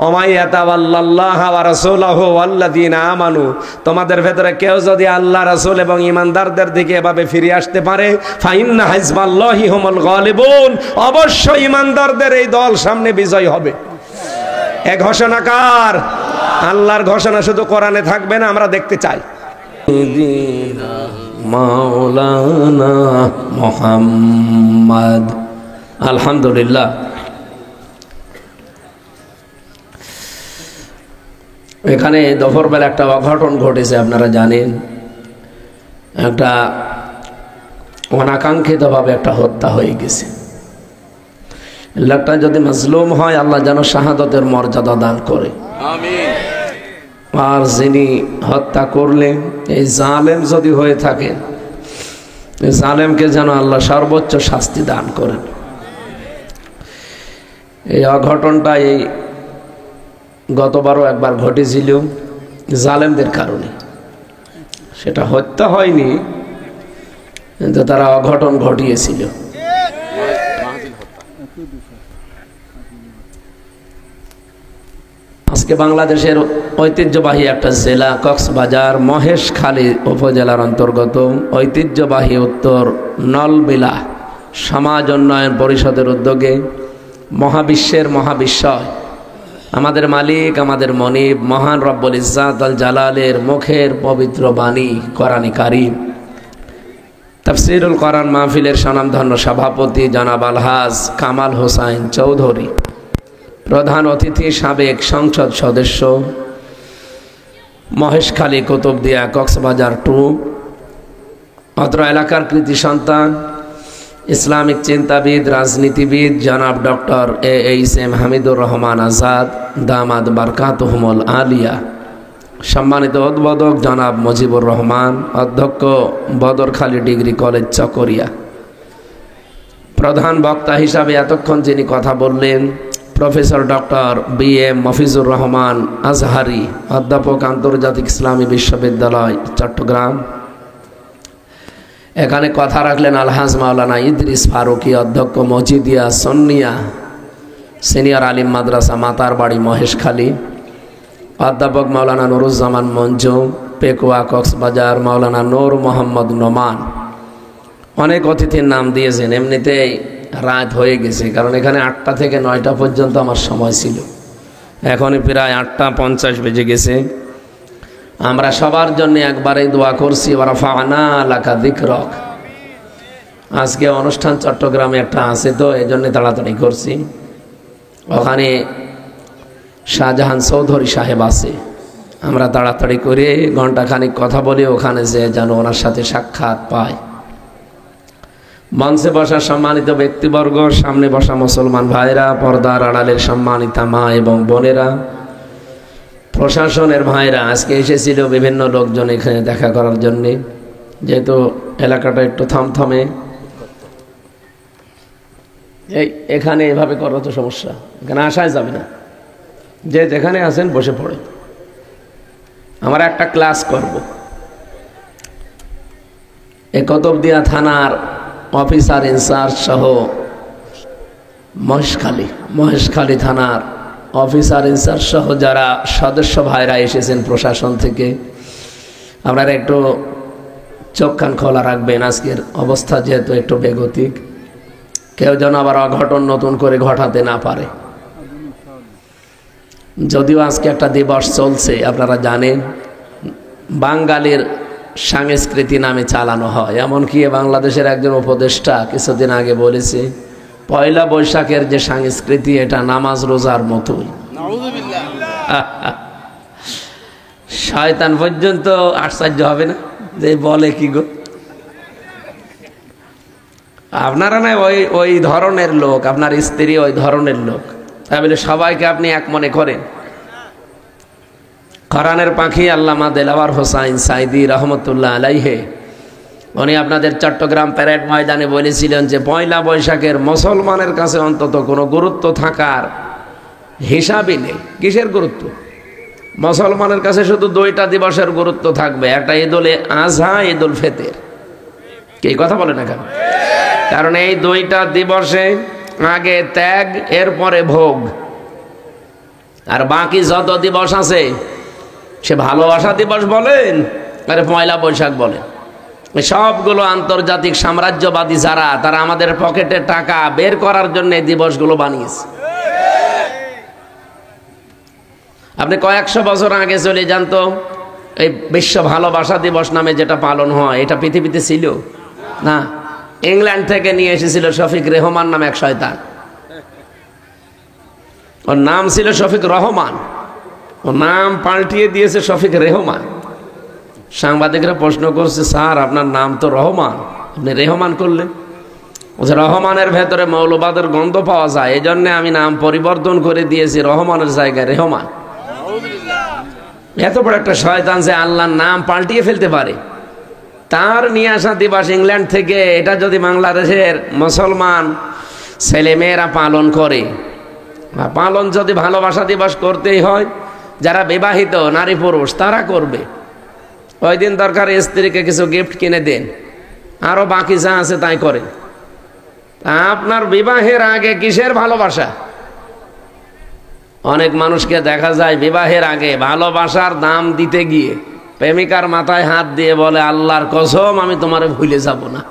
ওমাইয়াতাওয়াল্লাল্লাহা ওয়া রাসূলাহু ওয়াল্লাযীনা আমানু, তোমাদের ভেতরে কেউ যদি আল্লাহ, রাসূল এবং ইমানদারদের দিকে এভাবে ফিরে আসতে পারে, ফাইন্না হিজবাল্লাহি হুমুল গালিবুন, অবশ্যই ইমানদারদের এই দল সামনে বিজয় হবে। এ ঘোষণা কার? আল্লাহর ঘোষণা। শুধু কোরআনে থাকবে না, আমরা দেখতে চাই। মাওলানা মুহাম্মদ। আলহামদুলিল্লাহ। এখানে দুপুরবেলা একটা অঘটন ঘটেছে, আপনারা জানেন। একটা অনাকাঙ্ক্ষিতভাবে একটা হত্যা হয়ে গেছে। লোকটা যদি মাজলুম হয়, আল্লাহ যেন শাহাদাতের মর্যাদা দান করে। আমিন। আর যিনি হত্যা করলেন, এই জালেম যদি হয়ে থাকেন, জালেমকে যেন আল্লাহ সর্বোচ্চ শাস্তি দান করেন। এই অঘটনটা এই গতবারও একবার ঘটেছিল জালেমদের কারণে। সেটা হত্যা হয়নি, কিন্তু তারা অঘটন ঘটিয়েছিল। আজকে বাংলাদেশের ঐতিহ্যবাহী একটা জেলা কক্সবাজার, মহেশখালী উপজেলার অন্তর্গত ঐতিহ্যবাহী উত্তর নলবিলা সমাজ উন্নয়ন পরিষদের উদ্যোগে মহাবিশ্বের মহাবিস্ময় আমাদের মালিক, আমাদের মনিব, মহান রব্বুল ইজ্জাত আল জালালের মুখের পবিত্র বাণী কোরআনে কারীম। তাফসীরুল কোরআন মাহফিলের স্বনামধন্য সভাপতি জনাব আলহাজ কামাল হোসাইন চৌধুরী, প্রধান অতিথি সাবেক সংসদ সদস্য, মহেশখালী, কুতুবদিয়া, কক্সবাজার 2, অত্র এলাকার কৃতি সন্তান, ইসলামিক চিন্তাবিদ, রাজনীতিবিদ জনাব ডক্টর AHM হামিদুর রহমান আজাদ দামাদ বারকাতুহুমুল আলিয়া, সম্মানিত উদ্বোধক জনাব মুজিবুর রহমান, অধ্যক্ষ বদরখালী ডিগ্রি কলেজ চকরিয়া। প্রধান বক্তা হিসাবে এতক্ষণ যিনি কথা বললেন professor doctor BM Mafizur Rahman Azhari, অধ্যাপক, আন্তর্জাতিক ইসলামী বিশ্ববিদ্যালয় চট্টগ্রাম। এখানে কথা রাখলেন আলহাজ মাওলানা ইদ্রিস ফারুকি, অধ্যক্ষ মজিদিয়া সন্নিয়া সিনিয়র আলিম মাদ্রাসা মাতারবাড়ি মহেশখালী। অধ্যাপক মাওলানা নুরুজ্জামান মঞ্জু, পেকুয়া, কক্সবাজার। মাওলানা নূর মোহাম্মদ নোমান। অনেক অতিথির নাম দিয়েছেন, এমনিতেই রাত হয়ে গেছে, কারণ এখানে 8টা থেকে 9টা পর্যন্ত আমার সময় ছিল। এখনই প্রায় 8:50 বেজে গেছে। আমরা সবার জন্য একবারেই দোয়া করছি, ওয়ারাফা'না লাকা যিকরাক। আজকে অনুষ্ঠান চট্টগ্রামে একটা আছে, তো এই জন্য তাড়াতাড়ি করছি। ওখানে শাহজাহান চৌধুরী সাহেব আছে, আমরা তাড়াতাড়ি করে ঘন্টাখানিক কথা বলে ওখানে যে যেন ওনার সাথে সাক্ষাৎ পাই। মঞ্চে বসা সম্মানিত ব্যক্তিবর্গ, সামনে বসা মুসলমান ভাইরা, পর্দার আড়ালের সম্মানিতা মা এবং বোনেরা, প্রশাসনের ভাইরা, আজকে এসেছিল বিভিন্ন লোকজন এখানে দেখা করার জন্যে, যেহেতু এলাকাটা একটু থমথমে। এখানে এভাবে করা তো সমস্যা, এখানে আসাই যাবে না, যে যেখানে আছেন বসে পড়ে। আমরা একটা ক্লাস করব। এই কুতুবদিয়া থানার অফিসার ইনচার্জ সহ মহেশখালী থানার অফিসার ইনচার্জ সহ যারা সদস্য ভাইরা এসেছেন প্রশাসন থেকে, আপনারা একটু চোখ কান খোলা রাখবেন। আজকের অবস্থা যেহেতু একটু বেগতিক, কেউ যেন আবার অঘটন নতুন করে ঘটাতে না পারে। যদিও আজকে একটা দিবস চলছে, আপনারা জানেন, বাঙালির সংস্কৃতি নামে চালানো হয়। এমনকি বাংলাদেশের একজন উপদেষ্টা কিছুদিন আগে বলেছে, পয়লা বৈশাখের যে সংস্কৃতি এটা নামাজ রোজার মতোই। শয়তান পর্যন্ত আশ্চর্য হবে না যে বলে কি গো, আপনারা না ওই ধরনের লোক, আপনার স্ত্রী ওই ধরনের লোক, তাই বলে সবাইকে আপনি এক মনে করেন। কোরআনের পাখি আল্লামা দেলাওয়ার হোসাইন সাইদি রহমতুল্লাহ আলাইহে, উনি আপনাদের চট্টগ্রাম প্যারেড ময়দানে বলেছিলেন যে পয়লা বৈশাখের মুসলমানের কাছে অন্তত কোনো গুরুত্ব থাকার হিসাবই নেই। কিসের গুরুত্ব? মুসলমানের কাছে শুধু 2টা দিবসের গুরুত্ব থাকবে, একটা ঈদুল আজহা, ঈদুল ফিতর। কি কথা বলে না কেন? কারণ এই 2টা দিবসে আগে ত্যাগ, এরপরে ভোগ। আর বাকি যত দিবস আছে, সে ভালোবাসা দিবস বলেন আরে পয়লা বৈশাখ বলেন, সবগুলো আন্তর্জাতিক সাম্রাজ্যবাদী যারা, তারা আমাদের পকেটে টাকা বের করার জন্য এই দিবসগুলো বানিয়েছে। আপনি কয়েকশো বছর আগে চলে যান তো, এই বিশ্ব ভালোবাসা দিবস নামে যেটা পালন হয়, এটা পৃথিবীতে ছিল না। ইংল্যান্ড থেকে নিয়ে এসেছিল শফিক রেহমান নামে এক শয়তান, ওর নাম ছিল শফিক রহমান, ও নাম পাল্টিয়ে দিয়েছে শফিক রেহমান। সাংবাদিকরা প্রশ্ন করছে, স্যার আপনার নাম তো রহমান, আপনি রেহমান করলেন? বলছে রহমানের ভেতরে মৌলবাদের গন্ধ পাওয়া যায়, এই জন্য আমি নাম পরিবর্তন করে দিয়েছি, রহমানের জায়গায় রেহমান। এত বড় একটা শয়তান যে আল্লাহর নাম পাল্টিয়ে ফেলতে পারে, তার নিয়ে আসা দিবস ইংল্যান্ড থেকে, এটা যদি বাংলাদেশের মুসলমান ছেলেমেয়েরা পালন করে, পালন যদি ভালোবাসা দিবস করতেই হয়, যারা বিবাহিত নারী পুরুষ তারা করবে। ওই দিন দরকার স্ত্রীকে কিছু গিফট কিনে দেন, আরো বাকি যা আছে তাই করেন। আপনার বিবাহের আগে কিসের ভালোবাসা? অনেক মানুষকে দেখা যায় বিবাহের আগে ভালোবাসার দাম দিতে গিয়ে প্রেমিকার মাথায় হাত দিয়ে বলে, আল্লাহর কসম আমি তোমারে ভুলে যাব না।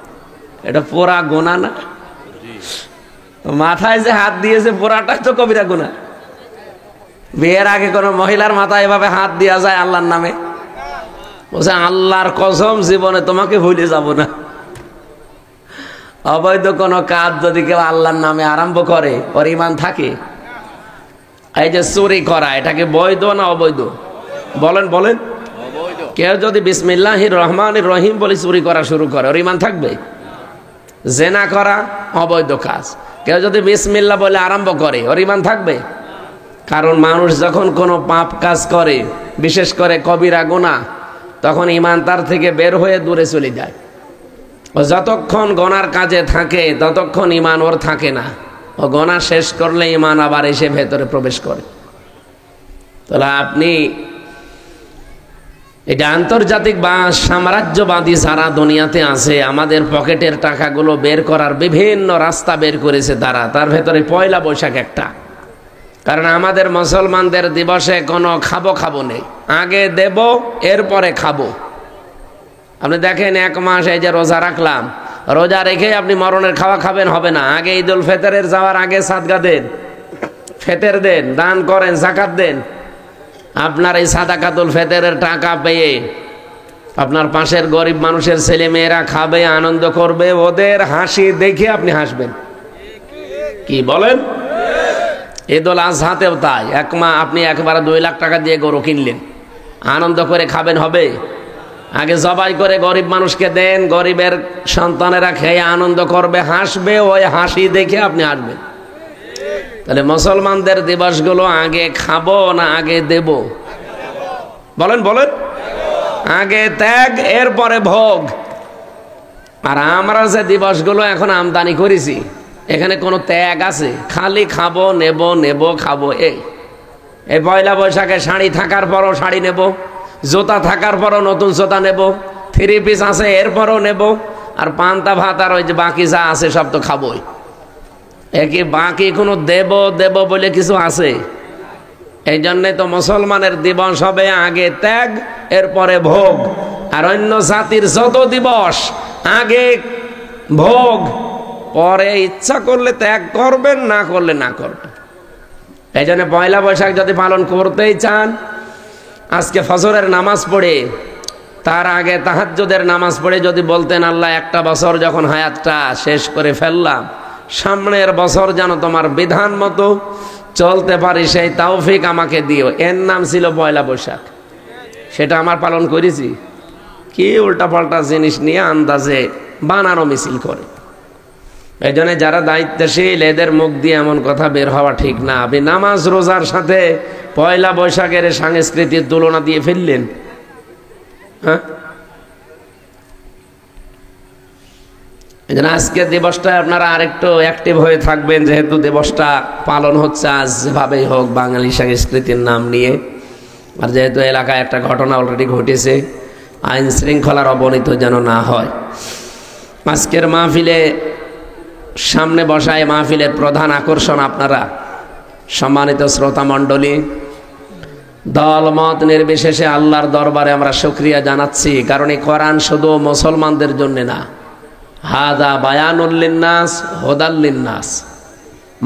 এটা পোড়া গোনা না? মাথায় যে হাত দিয়েছে পোড়াটাই তো কবিরা গুনাহ। বিয়ের আগে কোনো মহিলার মাথায় এভাবে হাত দেওয়া যায় আল্লাহর নামে? বলছে আল্লাহর কসম জীবনে তোমাকে ভুলে যাব না। অবৈধ কোনো কাজ যদি কেউ আল্লাহর নামে আরম্ভ করে ওর ঈমান থাকে? এই যে চুরি করা, এটাকে বৈধ না অবৈধ? বলেন বলেন। কেউ যদি বিসমিল্লাহির রহমানির রহিম বলে চুরি করা শুরু করে ওর ঈমান থাকবে? জেনা করা অবৈধ কাজ, কেউ যদি বিসমিল্লাহ বলে আরম্ভ করে ওর ঈমান থাকবে? কারণ মানুষ যখন কোনো পাপ কাজ করে, বিশেষ করে কবিরা গুনাহ, তখন ঈমান তার থেকে বের হয়ে দূরে চলে যায়। ও যতক্ষণ গুনার কাজে থাকে ততক্ষণ ঈমান ওর থাকে না। ও গুনাহ শেষ করলে ঈমান আবার এসে ভেতরে প্রবেশ করে। তাহলে আপনি এটা আন্তর্জাতিক বা সাম্রাজ্যবাদী যারা দুনিয়াতে আছে, আমাদের পকেটের টাকাগুলো বের করার বিভিন্ন রাস্তা বের করেছে তারা, তার ভেতরে পয়লা বৈশাখ একটা। কারণ আমাদের মুসলমানদের দিবসে কোনো খাবো খাবো নেই, আগে দেব এরপরে খাবো। আপনি দেখেন এক মাস এই যে রোজা রাখলাম, রোজা রেখে আপনি মরণের খাওয়া খাবেন হবে না। আগে ঈদুল ফিতরের যাওয়ার আগে সাদকা দেন, ফেতের দেন, দান করেন, যাকাত দেন। আপনার এই সাদাকাতুল ফিতরের টাকা পেয়ে আপনার পাশের গরিব মানুষের ছেলে মেয়েরা খাবে, আনন্দ করবে, ওদের হাসি দেখে আপনি হাসবেন। কি বলেন? ঈদুল আজহাতেও তাই। আপনি একবারে 2 লাখ টাকা দিয়ে গরু কিনলেন, আনন্দ করে খাবেন হবে? আগে জবাই করে গরিব মানুষকে দেন, গরিবের সন্তানেরা খেয়ে আনন্দ করবে, হাসবে, ওই হাসি দেখে আপনি হাসবেন। তাহলে মুসলমানদের দিবসগুলো আগে খাবো না আগে দেব? বলেন বলেন। আগে ত্যাগ এরপরে ভোগ। আর আমরা যে দিবসগুলো এখন আমদানি করেছি, এখানে কোনো ত্যাগ আছে? খালি খাবো, নেব, নেব, খাবো। এই পয়লা বৈশাখে শাড়ি থাকার পরও শাড়ি নেব, জুতা থাকার পরও নতুন জুতা নেব, 3 পিস আছে এরপরও নেব, আর পান্তা ভাত আর ওই যে বাকি যা আছে সব তো খাবোই। একে বাকি কোনো দেব দেব বলে কিছু আছে? এই জন্যে তো মুসলমানের দিবস হবে আগে ত্যাগ এরপরে ভোগ। আর অন্য জাতির যত দিবস আগে ভোগ, পরে ইচ্ছা করলে ত্যাগ করবেন, না করলে না করবেন। এই জন্য পয়লা বৈশাখ যদি পালন করতেই চান, আজকে ফজরের নামাজ পড়ে তার আগে তাহাজ্জুদের নামাজ পড়ে যদি বলতেন আল্লাহ একটা বছর যখন হায়াতটা শেষ করে ফেললাম, সামনের বছর যেন তোমার বিধান মতো চলতে পারি, সেই তৌফিক আমাকে দিও। এর নাম ছিল পয়লা বৈশাখ। সেটা আমার পালন করেছি? কি উল্টাপাল্টা জিনিস নিয়ে আন্দাজে বানানো মিছিল করে। এই জন্য যারা দায়িত্বশীল এদের মুখ দিয়ে এমন কথা বের হওয়া ঠিক না। আপনি নামাজ রোজার সাথে পয়লা বৈশাখের সংস্কৃতির তুলনা দিয়ে ফেললেন। হ্যাঁ, এই জন্য আজকে দিবসটায় আপনারা আরেকটু অ্যাক্টিভ হয়ে থাকবেন, যেহেতু দিবসটা পালন হচ্ছে আজ যেভাবেই হোক বাঙালি সংস্কৃতির নাম নিয়ে। আর যেহেতু এলাকায় একটা ঘটনা অলরেডি ঘটেছে, আইন শৃঙ্খলার অবনতি যেন না হয়। আজকের মাহফিলে সামনে বসায় মাহফিলের প্রধান আকর্ষণ আপনারা, সম্মানিত শ্রোতা মণ্ডলী। দল মত নির্বিশেষে আল্লাহর দরবারে আমরা শুকরিয়া জানাচ্ছি, কারণ এই কোরআন শুধু মুসলমানদের জন্য না, হাদা বায়ানুল লিন্নাস হুদাল লিন্নাস,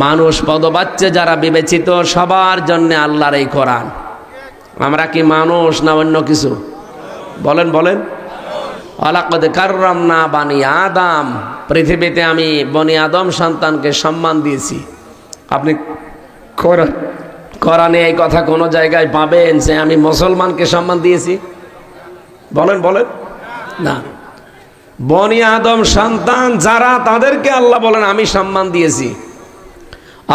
মানুষ পদবাচ্চে যারা বিবেচিত সবার জন্য আল্লাহর এই কোরআন। আমরা কি মানুষ না অন্য কিছু? বলেন বলেন। ওয়ালাকাদ কাররামনা বানি আদম, পৃথিবীতে আমি বনি আদম সন্তানকে সম্মান দিয়েছি। আপনি কোরআনে এই কথা কোনো জায়গায় পাবেন যে আমি মুসলমানকে সম্মান দিয়েছি? বলেন বলেন। না, বনি আদম সন্তান যারা তাদেরকে আল্লাহ বলেন আমি সম্মান দিয়েছি।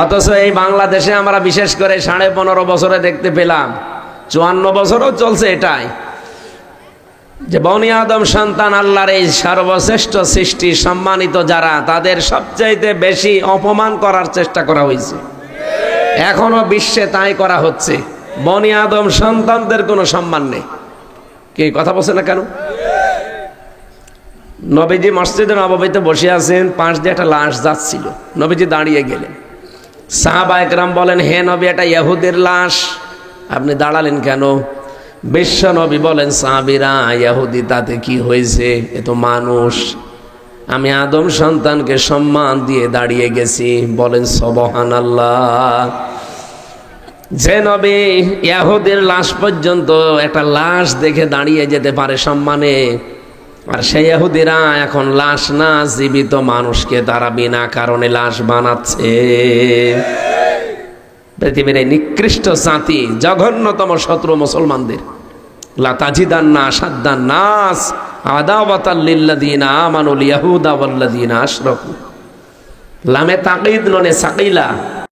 অথচ এই বাংলাদেশে আমরা বিশেষ করে 15.5 বছরে দেখতে পেলাম, 54 বছরও চলছে এটাই, যে বনি আদম সন্তান আল্লাহর এই সর্বশ্রেষ্ঠ সৃষ্টি সম্মানিত যারা, তাদের সবচাইতে বেশি অপমান করার চেষ্টা করা হয়েছে। এখনো বিশ্বে তাই করা হচ্ছে। বনি আদম সন্তানদের কোনো সম্মান নেই। কি কথা বলছে না কেন? নবীজি মসজিদে নববীতে বসে আছেন, পাশ দিয়ে একটা লাশ যাচ্ছিল, নবীজি দাঁড়িয়ে গেলেন। সাহাবা একরাম বলেন, হে নবী, এটা ইহুদির লাশ, আপনি দাঁড়ালেন কেন? বিশ্ব নবী বলেন, সাহাবীরা, ইহুদি তাতে কি হয়েছে, এ তো মানুষ, আমি আদম সন্তানকে সম্মান দিয়ে দাঁড়িয়ে গেছি। বলেন সুবহানাল্লাহ। যে নবী ইহুদের লাশ পর্যন্ত একটা লাশ দেখে দাঁড়িয়ে যেতে পারে সম্মানে, আর সেই ইহুদিরা এখন লাশ না জীবিত মানুষকে তারা বিনা কারণে লাশ বানাচ্ছে। পৃথিবীর এই নিকৃষ্ট জাতি, জঘন্যতম শত্রু মুসলমানদের। লা তাজিদান্না আশাদ্দান নাস আদাওয়াতাল লিল্লাযিনা আমানুল ইয়াহুদা ওয়াল্লাযিনা আশরাকু। লামে তাকিদ নুনে সাকিলা।